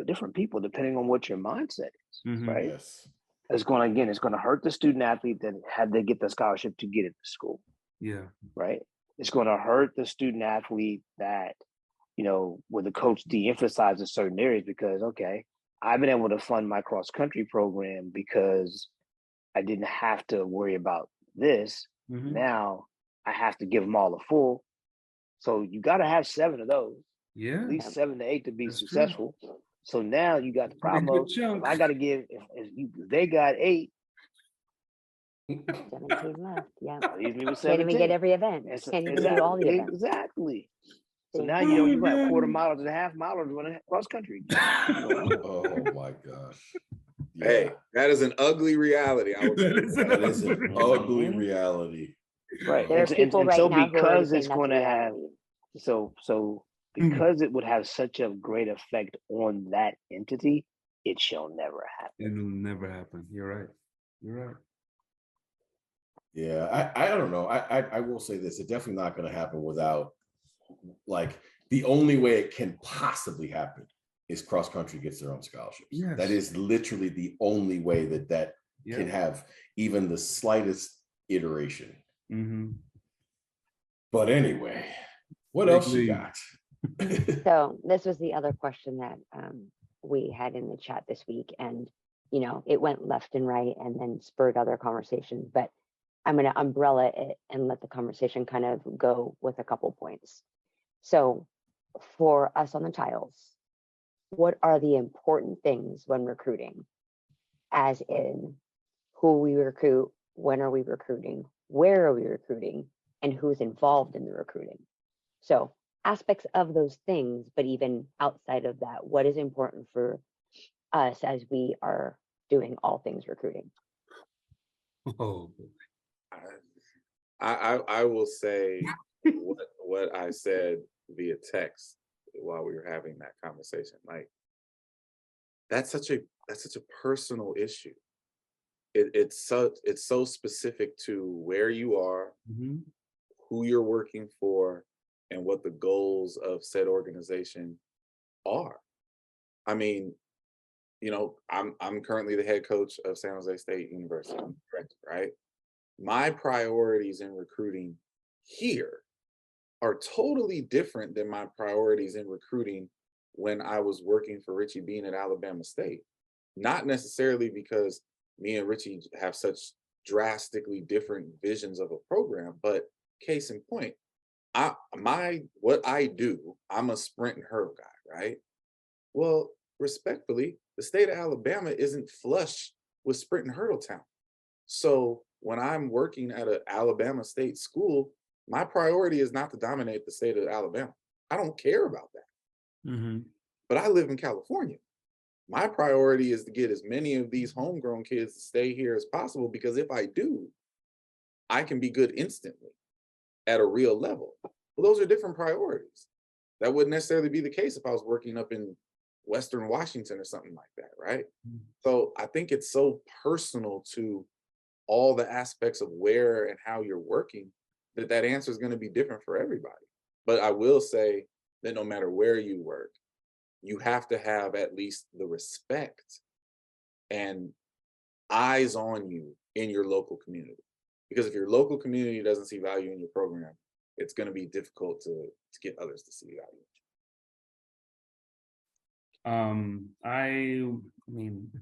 different people depending on what your mindset is, right? Yes. It's going to hurt the student athlete that had to get the scholarship to get into school. Yeah. Right. It's going to hurt the student athlete that, where the coach de-emphasizes certain areas because, okay, I've been able to fund my cross-country program because I didn't have to worry about this. Now I have to give them all a full. So you got to have 7 of those. Yeah. At least 7 to 8 to be successful. True. So now you got the problem of, if I got to give, if they got 8. 17 left. Yeah. Can't even get every event. Can't even do all the events. Exactly. So now you got quarter miles and a half mile to run cross country. Oh my gosh. Yeah. Hey, that is an ugly reality. That is an ugly reality. Right. There are people right now because it's going to have because it would have such a great effect on that entity, it shall never happen. It'll never happen. You're right. Yeah, I don't know. I will say this: it's definitely not going to happen without, like, the only way it can possibly happen is cross country gets their own scholarships. Yes. That is literally the only way that can have even the slightest iteration. But anyway, what else you got? So this was the other question that we had in the chat this week, and you know, it went left and right and then spurred other conversations. But I'm going to umbrella it and let the conversation kind of go with a couple points. So for us on the tiles, what are the important things when recruiting? As in who we recruit, when are we recruiting, where are we recruiting, and who's involved in the recruiting? So aspects of those things, but even outside of that, what is important for us as we are doing all things recruiting? Oh, I will say what I said via text while we were having that conversation. Like, that's such a personal issue. It's so specific to where you are, mhm. who you're working for, and what the goals of said organization are. I mean, you know, I'm currently the head coach of San Jose State University, correct, right? My priorities in recruiting here are totally different than my priorities in recruiting when I was working for Richie Bean at Alabama State. Not necessarily because me and Richie have such drastically different visions of a program, but case in point, what I do, I'm a sprint and hurdle guy, right? Well, respectfully, the state of Alabama isn't flush with sprint and hurdle talent. So when I'm working at an Alabama State school, my priority is not to dominate the state of Alabama. I don't care about that. Mhm. But I live in California. My priority is to get as many of these homegrown kids to stay here as possible, because if I do, I can be good instantly at a real level. Well, those are different priorities. That wouldn't necessarily be the case if I was working up in Western Washington or something like that, right? So I think it's so personal to all the aspects of where and how you're working that answer is going to be different for everybody. But I will say that no matter where you work, you have to have at least the respect and eyes on you in your local community. Because if your local community doesn't see value in your program, it's going to be difficult to get others to see value. I mean,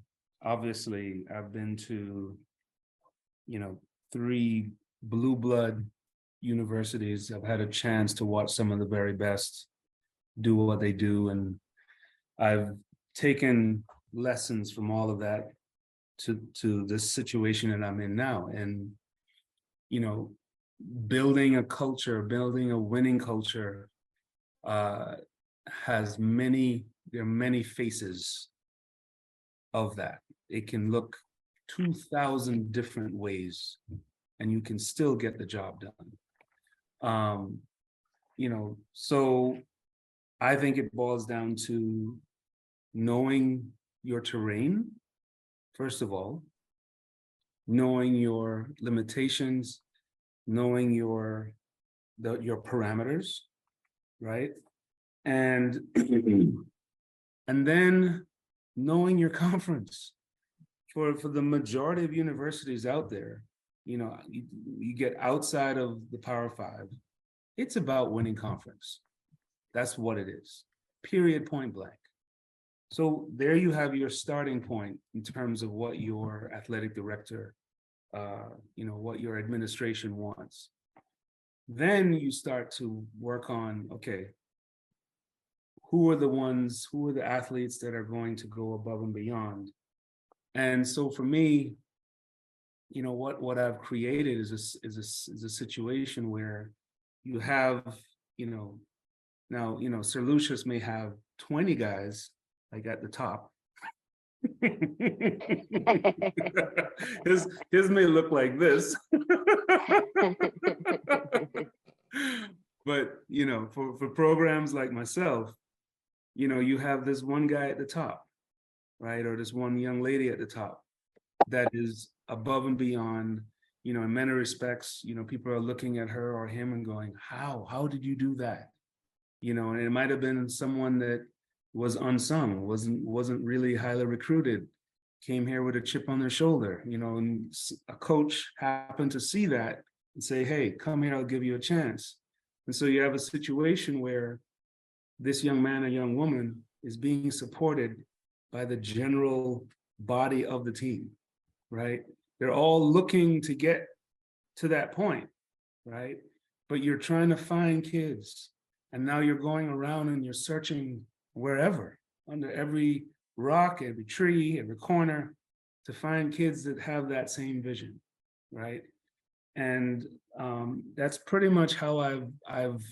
obviously, I've been to, 3 blue blood universities. I've had a chance to watch some of the very best do what they do, and I've taken lessons from all of that to this situation that I'm in now. And building a culture, building a winning culture, has there are many faces of that. It can look 2,000 different ways, and you can still get the job done. So I think it boils down to knowing your terrain, first of all, knowing your limitations, knowing your parameters, right? And and then knowing your conference. For the majority of universities out there, you get outside of the Power Five, it's about winning conference. That's what it is, period, point blank. So there you have your starting point in terms of what your athletic director, what your administration wants. Then you start to work on, okay, who are the athletes that are going to go above and beyond? And so for me, what I've created is a situation where you have, now, Sir Lucius may have 20 guys like at the top. his may look like this. But for programs like myself, you have this one guy at the top, right? Or this one young lady at the top that is above and beyond, in many respects, people are looking at her or him and going, how did you do that? And it might have been someone that was unsung, wasn't really highly recruited, came here with a chip on their shoulder, and a coach happened to see that and say, hey, come here, I'll give you a chance. And so you have a situation where this young man or young woman is being supported by the general body of the team, right? They're all looking to get to that point, right? But you're trying to find kids, and now you're going around and you're searching wherever, under every rock, every tree, every corner, to find kids that have that same vision, right? And that's pretty much how I've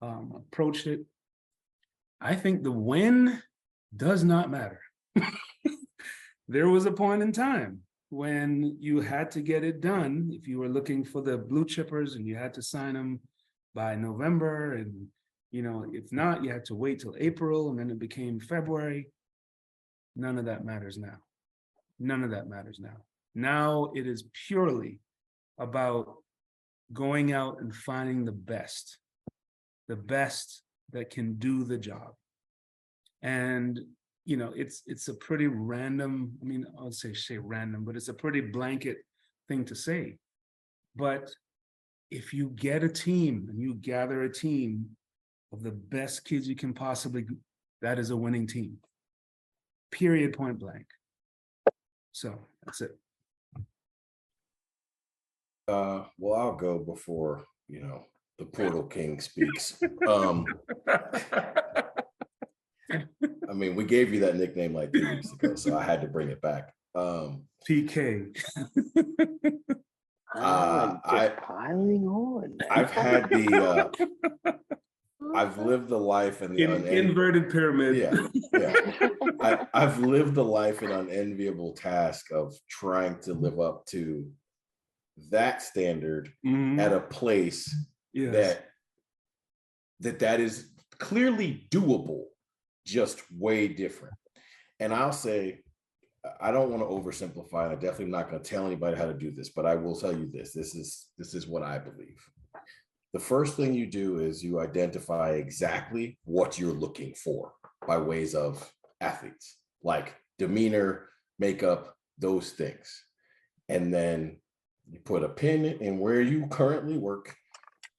approached it. I think the win does not matter. There was a point in time when you had to get it done if you were looking for the blue chippers, and you had to sign them by November, and if not, you had to wait till April, and then it became February. None of that matters now. None of that matters now. Now it is purely about going out and finding the best that can do the job. And it's a pretty random, I mean, I'll say random, but it's a pretty blanket thing to say. But if you get a team and you gather a team of the best kids you can possibly, that is a winning team. Period, point blank. So that's it. Well, I'll go before, the Portal King speaks. I mean, we gave you that nickname like 2 weeks ago, so I had to bring it back. PK. Piling on. I've had I've lived the life in the inverted pyramid. Yeah. I've lived the life in unenviable task of trying to live up to that standard at a place that is clearly doable, just way different. And I'll say, I don't want to oversimplify. I'm definitely not going to tell anybody how to do this, but I will tell you this. This is what I believe. The first thing you do is you identify exactly what you're looking for by ways of athletes, like demeanor, makeup, those things. And then you put a pin in where you currently work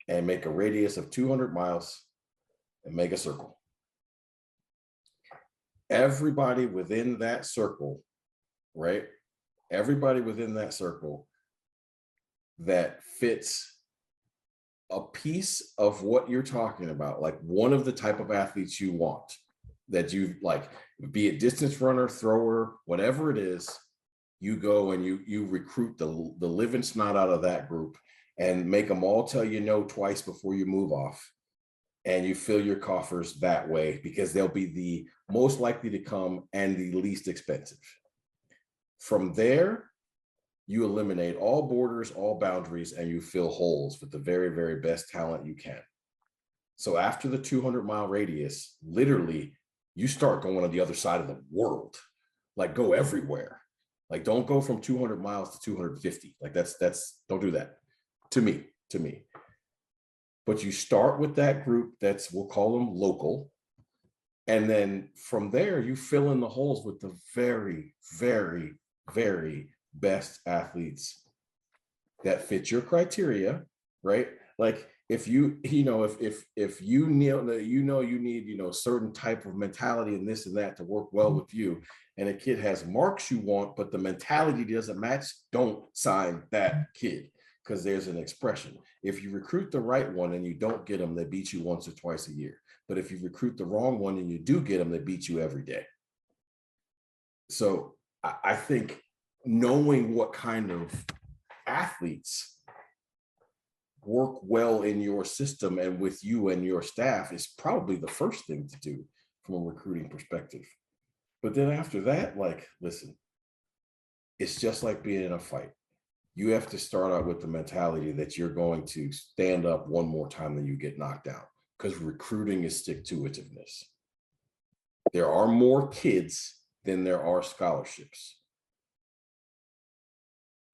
and make a radius of 200 miles and make a circle. Everybody within that circle, right? Everybody within that circle that fits a piece of what you're talking about, like one of the type of athletes you want, that you like, be it distance runner, thrower, whatever it is, you go and you recruit the living snot out of that group and make them all tell you no twice before you move off. And you fill your coffers that way because they'll be the most likely to come and the least expensive. From there, you eliminate all borders, all boundaries, and you fill holes with the very, very best talent you can. So after the 200-mile radius, literally, you start going on the other side of the world. Like, go everywhere. Like, don't go from 200 miles to 250. Like, that's don't do that. To me. But you start with that group that's, we'll call them local. And then from there, you fill in the holes with the very, very, very best athletes that fit your criteria, right? Like if you need, certain type of mentality and this and that to work well with you, and a kid has marks you want, but the mentality doesn't match, don't sign that kid. Because there's an expression. If you recruit the right one and you don't get them, they beat you once or twice a year. But if you recruit the wrong one and you do get them, they beat you every day. So I think knowing what kind of athletes work well in your system and with you and your staff is probably the first thing to do from a recruiting perspective. But then after that, like, listen, it's just like being in a fight. You have to start out with the mentality that you're going to stand up one more time than you get knocked down, because recruiting is stick-to-itiveness. There are more kids than there are scholarships.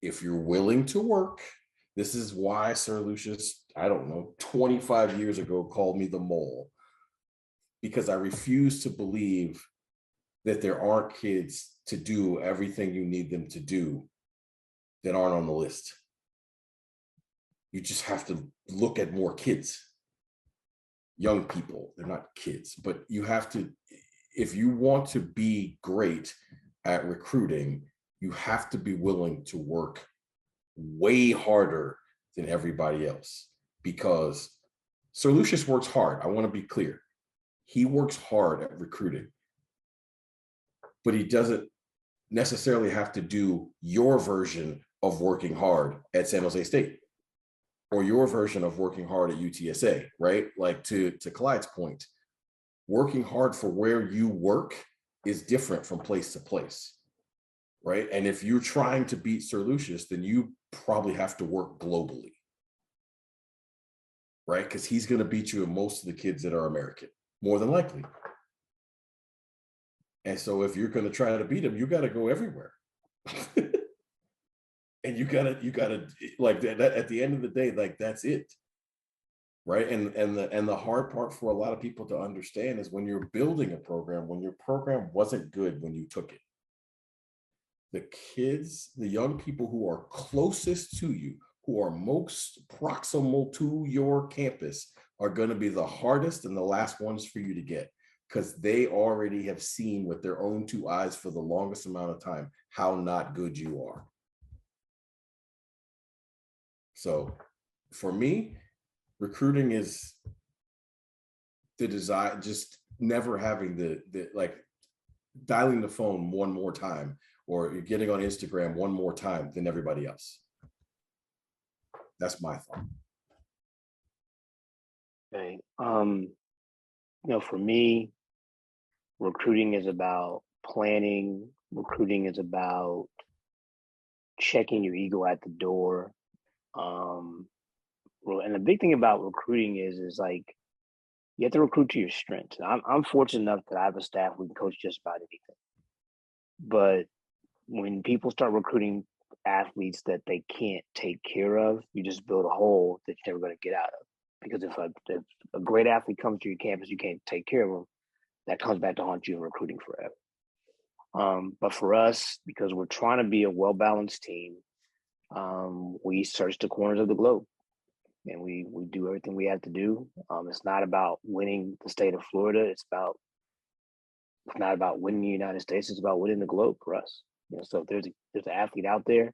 If you're willing to work, this is why Sir Lucius, 25 years ago called me the mole, because I refuse to believe that there aren't kids to do everything you need them to do that aren't on the list. You just have to look at more kids, young people. They're not kids, but you have to, if you want to be great, at recruiting, you have to be willing to work way harder than everybody else, because Sir Lucius works hard. I want to be clear. He works hard at recruiting, but he doesn't necessarily have to do your version of working hard at San Jose State or your version of working hard at UTSA, right? Like to Clyde's point, working hard for where you work is different from place to place, right? And if you're trying to beat Sir Lucius, then you probably have to work globally, right? Because he's going to beat you in most of the kids that are American, more than likely. And so if you're going to try to beat him, you got to go everywhere. And you gotta like that at the end of the day, like that's it. Right. And the hard part for a lot of people to understand is when you're building a program, when your program wasn't good when you took it, the kids, the young people who are closest to you, who are most proximal to your campus, are going to be the hardest and the last ones for you to get, because they already have seen with their own two eyes for the longest amount of time how not good you are. So for me, recruiting is the desire, just never having the like dialing the phone one more time, or you're getting on Instagram one more time than everybody else. That's my thought. Okay. For me, recruiting is about planning. Recruiting is about checking your ego at the door. And the big thing about recruiting is like you have to recruit to your strengths. I'm fortunate enough that I have a staff who can coach just about anything. But when people start recruiting athletes that they can't take care of, you just build a hole that you're never going to get out of. Because if a great athlete comes to your campus, you can't take care of them, that comes back to haunt you in recruiting forever. But for us, because we're trying to be a well-balanced team, we search the corners of the globe, and we do everything we have to do. It's not about winning the state of Florida. It's not about winning the United States. It's about winning the globe for us. So if there's an athlete out there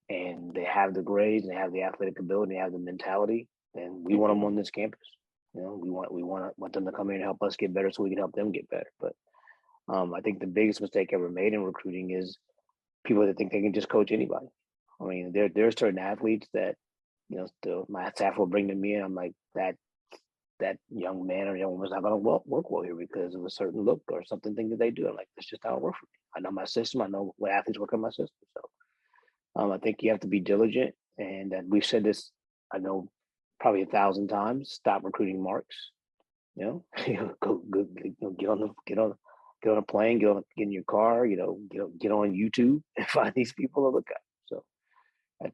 and they have the grades and they have the athletic ability, and they have the mentality, then we want them on this campus. We want them to come here and help us get better so we can help them get better. But I think the biggest mistake ever made in recruiting is people that think they can just coach anybody. I mean, there are certain athletes that, my staff will bring to me, and I'm like, that young man or young woman's not going to work well here because of a certain look or something that they do. I'm like, that's just how it works for me. I know my system. I know what athletes work in my system. So I think you have to be diligent. And we've said this, I know, probably 1,000 times. Stop recruiting marks. Go get on a plane, get in your car. Get on YouTube and find these people to look at. So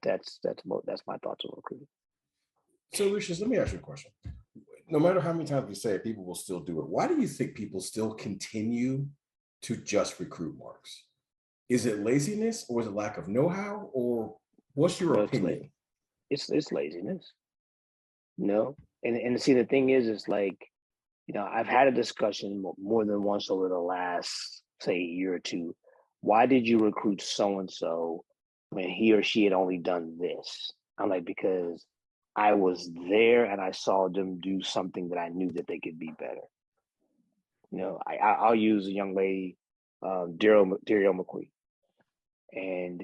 that's my thoughts on recruiting. So Lucius, let me ask you a question. No matter how many times we say it, people will still do it. Why do you think people still continue to just recruit marks? Is it laziness, or is it lack of know-how, or what's your opinion? It's laziness. And see, the thing is like, I've had a discussion more than once over the last, say, year or two. Why did you recruit so-and-so when he or she had only done this? I'm like, because I was there and I saw them do something that I knew that they could be better. I'll use a young lady, Daryl McQueen. And,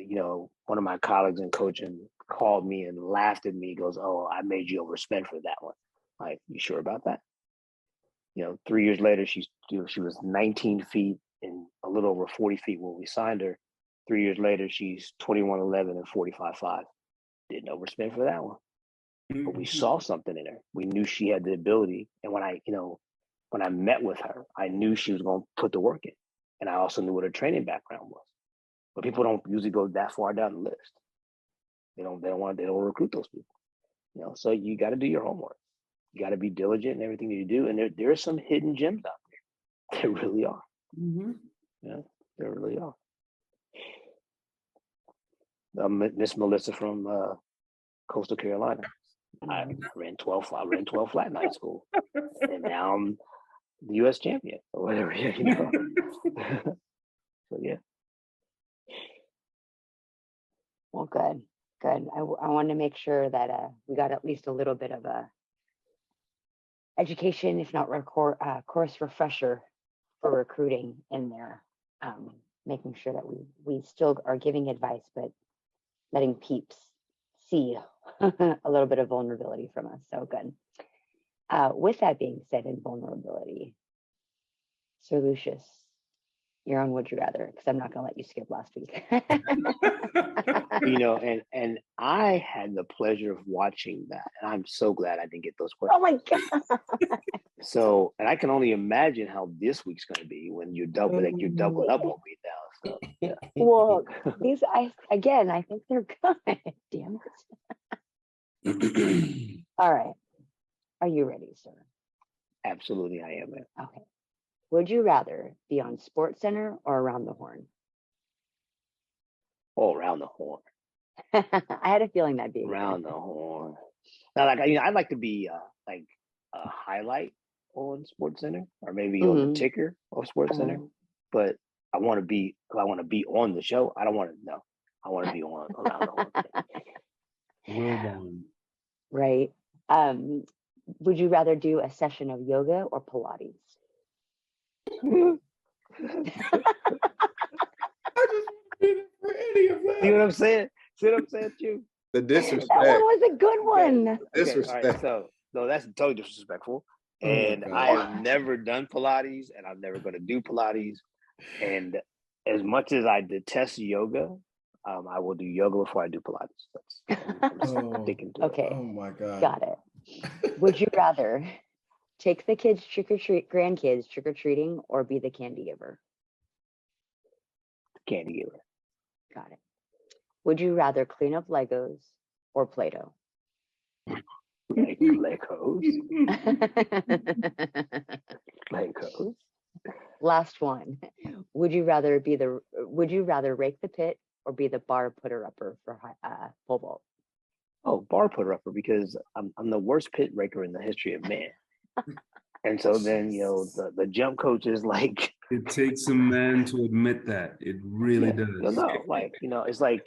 one of my colleagues in coaching called me and laughed at me. He goes, "Oh, I made you overspend for that one." Like, you sure about that? 3 years later, she was 19 feet and a little over 40 feet when we signed her. 3 years later, she's 21'11" and 45'5". Didn't overspend for that one. But we saw something in her. We knew she had the ability. And when I met with her, I knew she was going to put the work in. And I also knew what her training background was. But people don't usually go that far down the list. They don't recruit those people. So you got to do your homework. You got to be diligent in everything you do. And there are some hidden gems out there. There really are. Mm-hmm. There really are. Miss Melissa from Coastal Carolina. I ran 12 flat in high school, and now I'm the U.S. champion or whatever. So yeah. Well, good, good. I want to make sure that we got at least a little bit of a education, if not course refresher for recruiting in there. Making sure that we still are giving advice, but letting peeps see a little bit of vulnerability from us. So good. With that being said, in vulnerability, Sir Lucius, you're on Would You Rather, because I'm not going to let you skip last week. You know, and I had the pleasure of watching that, and I'm so glad I didn't get those questions. Oh my God. So, and I can only imagine how this week's going to be when you're double up on me now. So, yeah. Well, these, I think they're good. Damn it. All right. Are you ready, sir? Absolutely, I am. Okay. Would you rather be on Sports Center or Around the Horn? Oh, Around the Horn. I had a feeling that'd be Around the Horn. Now, like, you know, I'd like to be like a highlight on Sports Center, or maybe on the ticker of Sports Center. But I want to be on the show. I don't want to know. I want to be on Around the Horn. Well done. Right. Would you rather do a session of yoga or Pilates? See what I'm saying? See what I'm saying, too? The disrespect. That one was a good one. Okay, Disrespect. all right, so no, that's totally disrespectful. And I have never done Pilates, and I'm never going to do Pilates. And as much as I detest yoga, I will do yoga before I do Pilates. I'm sticking to Okay. it. Oh my God. Got it. Would you rather take the kids grandkids trick or treating, or be the candy giver? Candy giver. Got it. Would you rather clean up Legos or Play-Doh? Like Legos. Legos. Last one. Would you rather rake the pit or be the bar putter upper for pole vault? Oh, bar putter upper, because I'm the worst pit raker in the history of man. And so then, you know, the jump coach is like, It takes a man to admit that. It really does. no, like, you know, it's like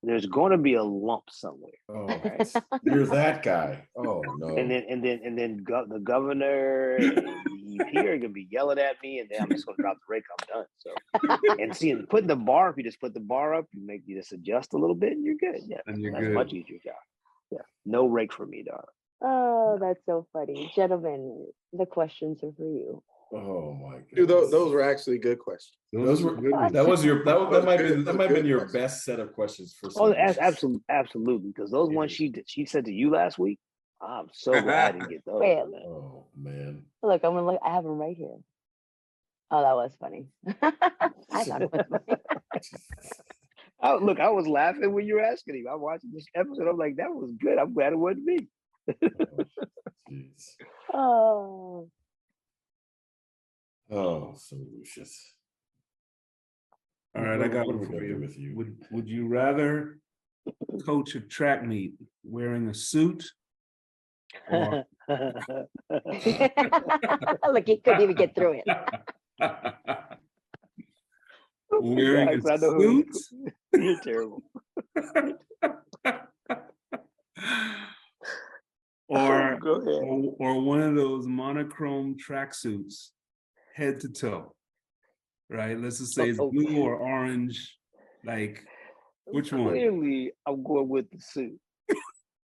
there's going to be a lump somewhere. Oh, Right? you're that guy. Oh no. And then the governor and the EP are gonna be yelling at me, and then I'm just gonna drop the rake. I'm done. So, and seeing putting the bar, if you just put the bar up, you just adjust a little bit, and you're good. Yeah, And you're that's good. much easier job. Yeah, no rake for me, dog. Oh, that's so funny. Gentlemen, the questions are for you. Oh my God. Dude, those were actually good questions. Those were that might have been your best set of questions for Oh, some absolutely, because those ones she said to you last week, I'm so glad I didn't get those. Wait. Man. Oh man. Look, I'm gonna look. I have them right here. Oh, that was funny. I thought it was funny. Look, I was laughing when you were asking him. I'm watching this episode. I'm like, that was good. I'm glad it wasn't me. Jeez. Oh. Oh, so Lucius. All right, I got What one are we for gonna you. do with you? Would you rather coach a track meet wearing a suit? Or Look, he couldn't even get through it. wearing Guys, I a know who suit? You're terrible. or Go ahead. or one of those monochrome tracksuits, head to toe, right? Let's just say it's blue or orange. Like, which one? Clearly, I'm going with the suit.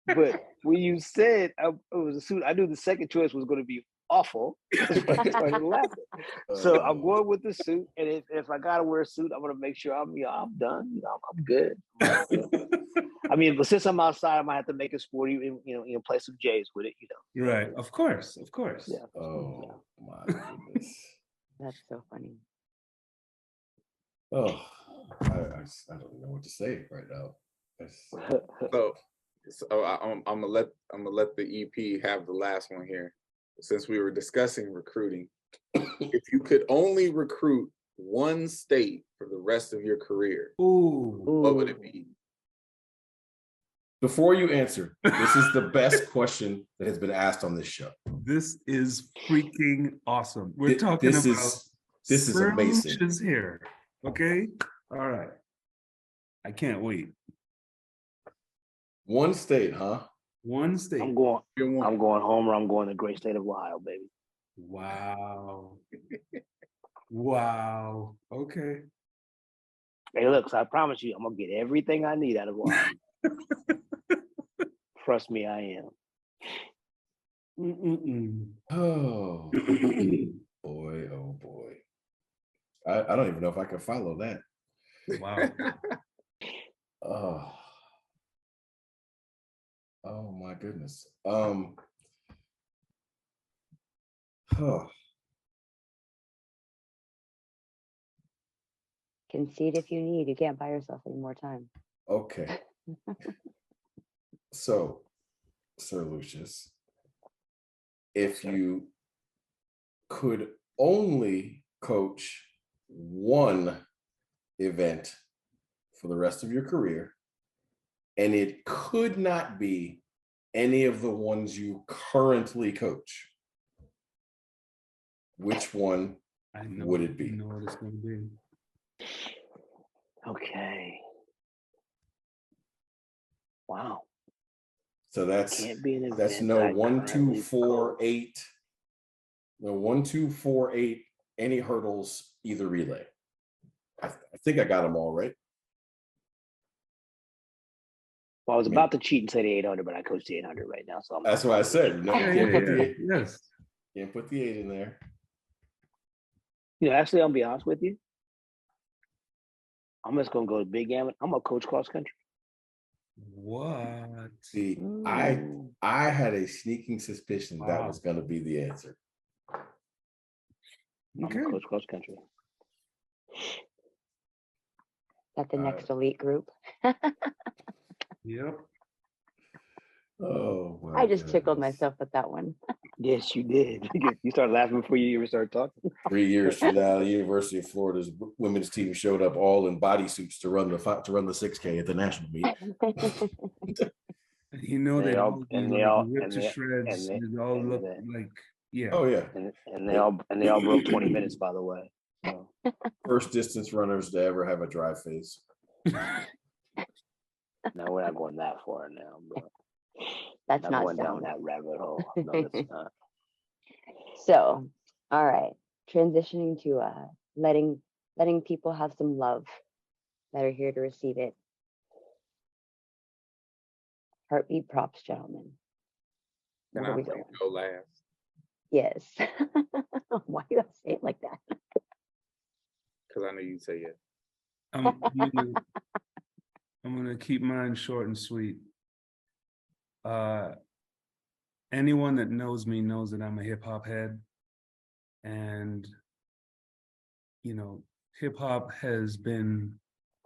But when you said it was a suit, I knew the second choice was going to be awful. That's why I started laughing. So I'm going with the suit, and if I gotta wear a suit, I'm gonna make sure I'm done. You know, I'm good. I mean, but since I'm outside, I might have to make it sporty. Play some J's with it. You know. Right, of course. Yeah. Oh my goodness. That's so funny. Oh, I don't know what to say right now. So I'm gonna let the EP have the last one here. Since we were discussing recruiting, if you could only recruit one state for the rest of your career, what would it be? Before you answer, this is the best question that has been asked on this show. This is freaking awesome. We're talking this about this is amazing. Here, okay? All right. I can't wait. One state, huh? One state. I'm going home, or I'm going to the great state of Ohio, baby. Wow. Wow. Okay. Hey, look, so I promise you, I'm gonna get everything I need out of Ohio. Trust me, I am. Oh boy, oh boy. I don't even know if I can follow that. Wow. Oh, oh my goodness. Oh, Concede if you need. You can't buy yourself any more time. okay. So, Sir Lucius, if you could only coach one event for the rest of your career, and it could not be any of the ones you currently coach, which one would it be? I know what it's going to be. Okay. Wow. So that's Can't be an event that's that no I 1, 2, currently 4, coach. 8. No 1, 2, 4, 8. Any hurdles, either relay. I think I got them all right. Well, I was about to cheat and say the 800, but I coach the 800 right now, so That's what I said. No, you can't put the 8. Yes. Can't put the 8 in there. You know, actually, I'll be honest with you. I'm just gonna go to big gamut. I'm gonna coach cross country. What? See, I had a sneaking suspicion that Wow. was going to be the answer. I'm gonna coach cross country. At the next elite group. Yep. Oh, I just tickled myself with that one. Yes, you did. You started laughing before you even started talking. 3 years from now, the University of Florida's women's team showed up all in bodysuits to run the 6K at the national meet. You know, they all ripped to shreds. They all look like, yeah. Oh yeah. And they all broke 20 minutes, by the way. So. First distance runners to ever have a dry face. No, we're not going that far now, but that's not going sound. down that rabbit hole. No, it's not. So, all right, transitioning to letting people have some love that are here to receive it. Heartbeat props, gentlemen. Can Where I we please going? go last? Yes. Why you gotta say it like that? Because I know you say yes. I'm gonna keep mine short and sweet. Anyone that knows me knows that I'm a hip hop head, and you know, hip hop has been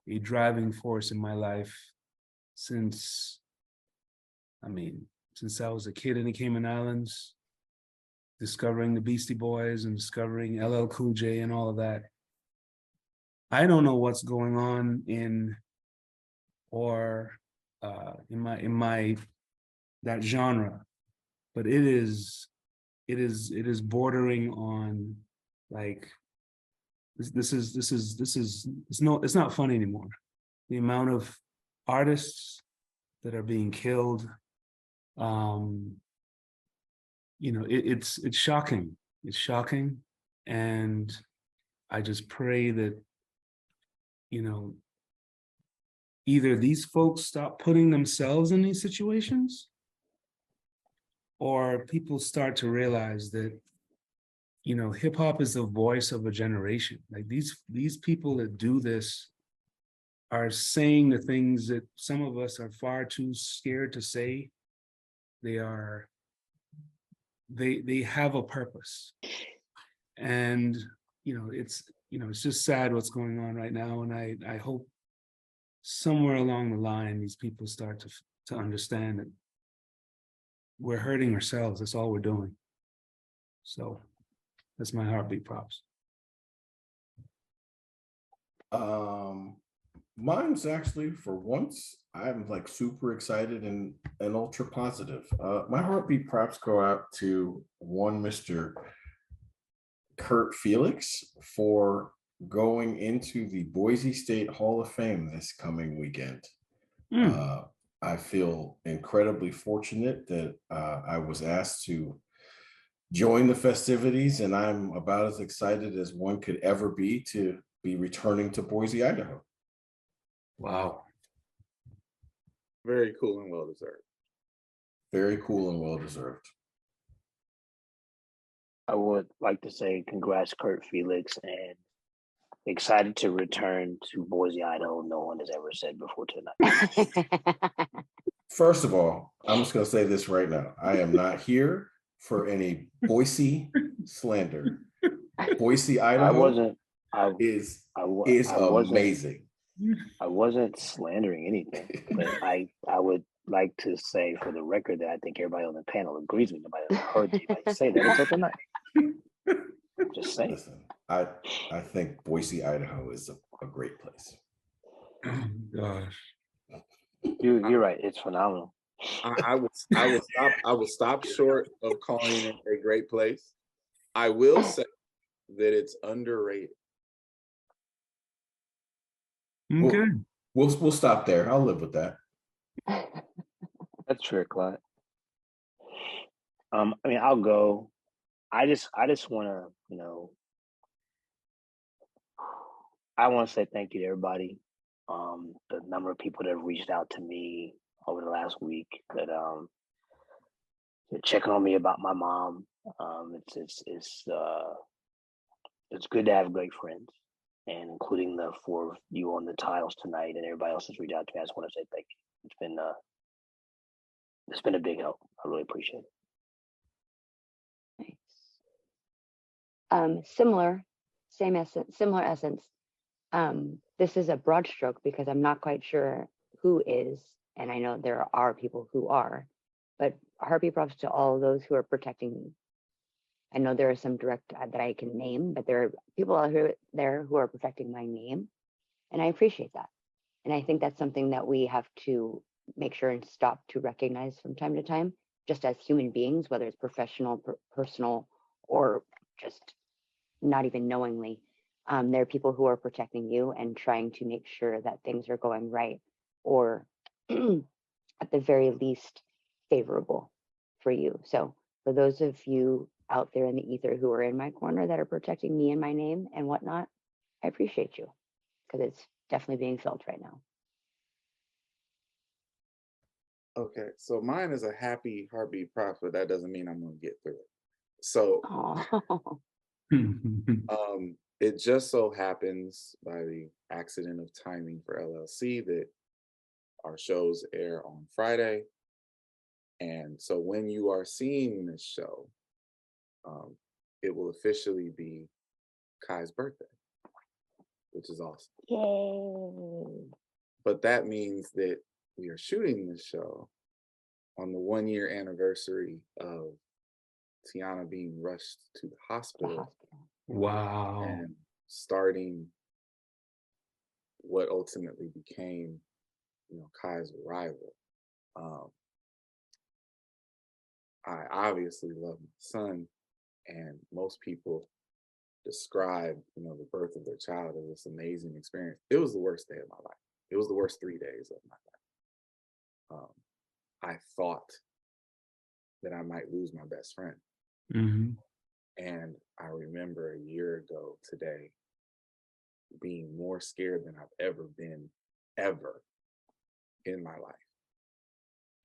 a driving force in my life since I was a kid in the Cayman Islands, discovering the Beastie Boys and discovering LL Cool J and all of that. I don't know what's going on in my that genre, but it is bordering on like it's not fun anymore. The amount of artists that are being killed, it's shocking. It's shocking, and I just pray that either these folks stop putting themselves in these situations, or people start to realize that hip hop is the voice of a generation. Like these people that do this are saying the things that some of us are far too scared to say. They have a purpose, and it's just sad what's going on right now. And I hope somewhere along the line these people start to understand that we're hurting ourselves. That's all we're doing. So that's my heartbeat props. Mine's actually, for once, I'm like super excited and ultra positive. My heartbeat props go out to one Mr. Kurt Felix for going into the Boise State Hall of Fame this coming weekend. I feel incredibly fortunate that I was asked to join the festivities, and I'm about as excited as one could ever be to be returning to Boise, Idaho. Wow. Very cool and well deserved. Very cool and well deserved. I would like to say congrats, Kurt Felix, and excited to return to Boise, Idaho. No one has ever said before tonight. First of all, I'm just going to say this right now. I am not here for any Boise slander. Boise, Idaho is amazing. I wasn't slandering anything, but I would like to say for the record that I think everybody on the panel agrees with me. Nobody ever heard anybody say that until tonight. Just saying. Listen, I think Boise, Idaho is a great place. Oh, gosh. You're right. It's phenomenal. I would stop short of calling it a great place. I will say that it's underrated. Okay. We'll stop there. I'll live with that. That's fair, Clyde. I mean, I'll go. I just want to, I want to say thank you to everybody. The number of people that have reached out to me over the last week that checking on me about my mom. It's good to have great friends, and including the 4 of you on the tiles tonight, and everybody else that's reached out to me. I just want to say thank you. It's been a big help. I really appreciate it. Nice. Similar essence. This is a broad stroke because I'm not quite sure who is, and I know there are people who are, but heartbeat props to all of those who are protecting me. I know there are some direct that I can name, but there are people out there who are protecting my name, and I appreciate that. And I think that's something that we have to make sure and stop to recognize from time to time, just as human beings, whether it's professional, personal, or just not even knowingly. There are people who are protecting you and trying to make sure that things are going right, or at the very least, favorable for you. So for those of you out there in the ether who are in my corner that are protecting me and my name and whatnot, I appreciate you, because it's definitely being felt right now. Okay, so mine is a happy heartbeat prop, but that doesn't mean I'm gonna get through it. So it just so happens by the accident of timing for LLC that our shows air on Friday. And so when you are seeing this show, it will officially be Kai's birthday, which is awesome. Yay. But that means that we are shooting this show on the 1-year anniversary of Tiana being rushed to the hospital. Wow. And starting what ultimately became, Kai's arrival. I obviously love my son, and most people describe, the birth of their child as this amazing experience. It was the worst day of my life. It was the worst 3 days of my life. I thought that I might lose my best friend. Mm-hmm. And I remember a year ago today being more scared than I've ever been, ever in my life.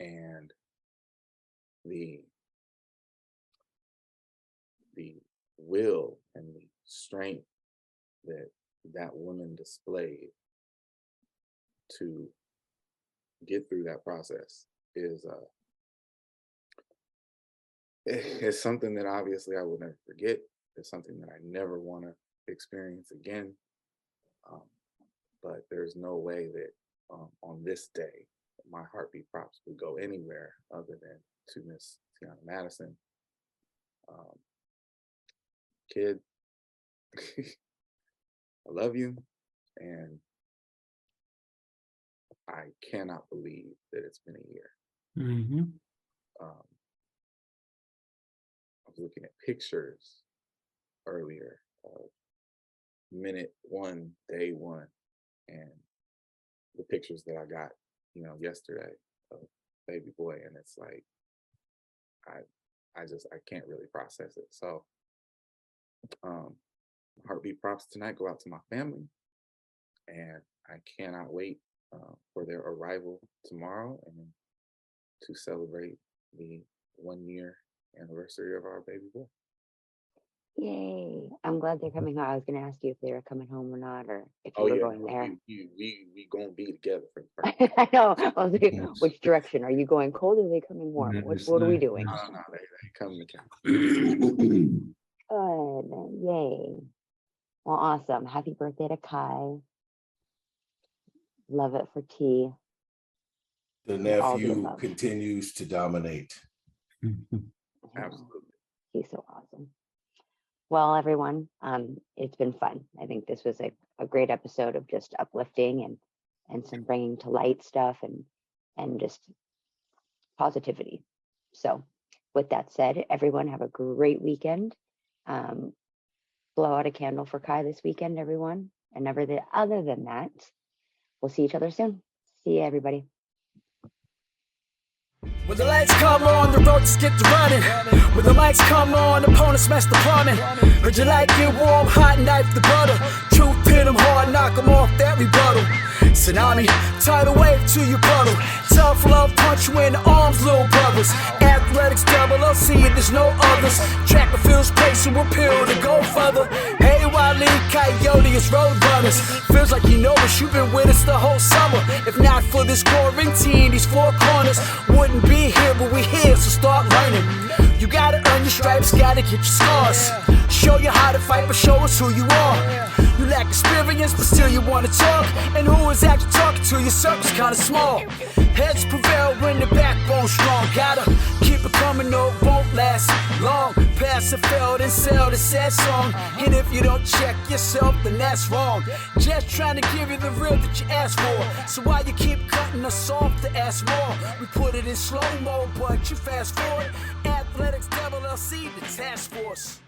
And the will and the strength that that woman displayed to get through that process is it's something that obviously I will never forget. It's something that I never want to experience again. But there's no way that on this day, my heartbeat props would go anywhere other than to Miss Tiana Madison. Kid, I love you, and I cannot believe that it's been a year. Mm-hmm. I was looking at pictures earlier of minute 1, day 1, and the pictures that I got, yesterday a baby boy, and it's like I can't really process it. So heartbeat props tonight go out to my family, and I cannot wait for their arrival tomorrow and to celebrate the 1 year anniversary of our baby boy. Yay. I'm glad they're coming home. I was going to ask you if they were coming home or not, or if you Oh were yeah, going there. we gonna be together for the first. I know. I was like, which direction? Are you going cold or are they coming warm? Nice, What are we nice. doing? No, they come to count. Good. Yay. Well, awesome. Happy birthday to Kai. Love it for T. The All the nephew above. continues to dominate. Absolutely. He's so awesome. Well, everyone, it's been fun. I think this was a great episode of just uplifting and some bringing to light stuff and just positivity. So with that said, everyone have a great weekend. Blow out a candle for Kai this weekend, everyone. And other than that, we'll see each other soon. See you, everybody. When the lights come on, the road just get to running. When the lights come on, opponents smash the plumbing. Heard you like it warm, hot knife the butter. Truth pin 'em hard, knock 'em off that rebuttal. Tsunami, tidal wave to your puddle. Tough love, punch you in the arms, little brothers. Athletics, LLC, there's no others. Track and field's place and we'll peel to go further. Hey, Wally, Coyote, it's road runners. Feels like you know us, you've been with us the whole summer. If not for this quarantine, these four corners wouldn't be here, but we here, so start learning. You gotta earn your stripes, gotta get your scars. Show you how to fight, but show us who you are. You lack experience, but still you wanna talk. And who is actually talking to you? Circle's kinda small. Heads prevail when the backbone's strong. Gotta keep it coming, no, it won't last long. Pass and failed and sell the sad song. And if you don't check yourself, then that's wrong. Just trying to give you the real that you asked for. So why you keep cutting us off to ask more? We put it in slow-mo, but you fast forward. Athletics, LLC, the task force.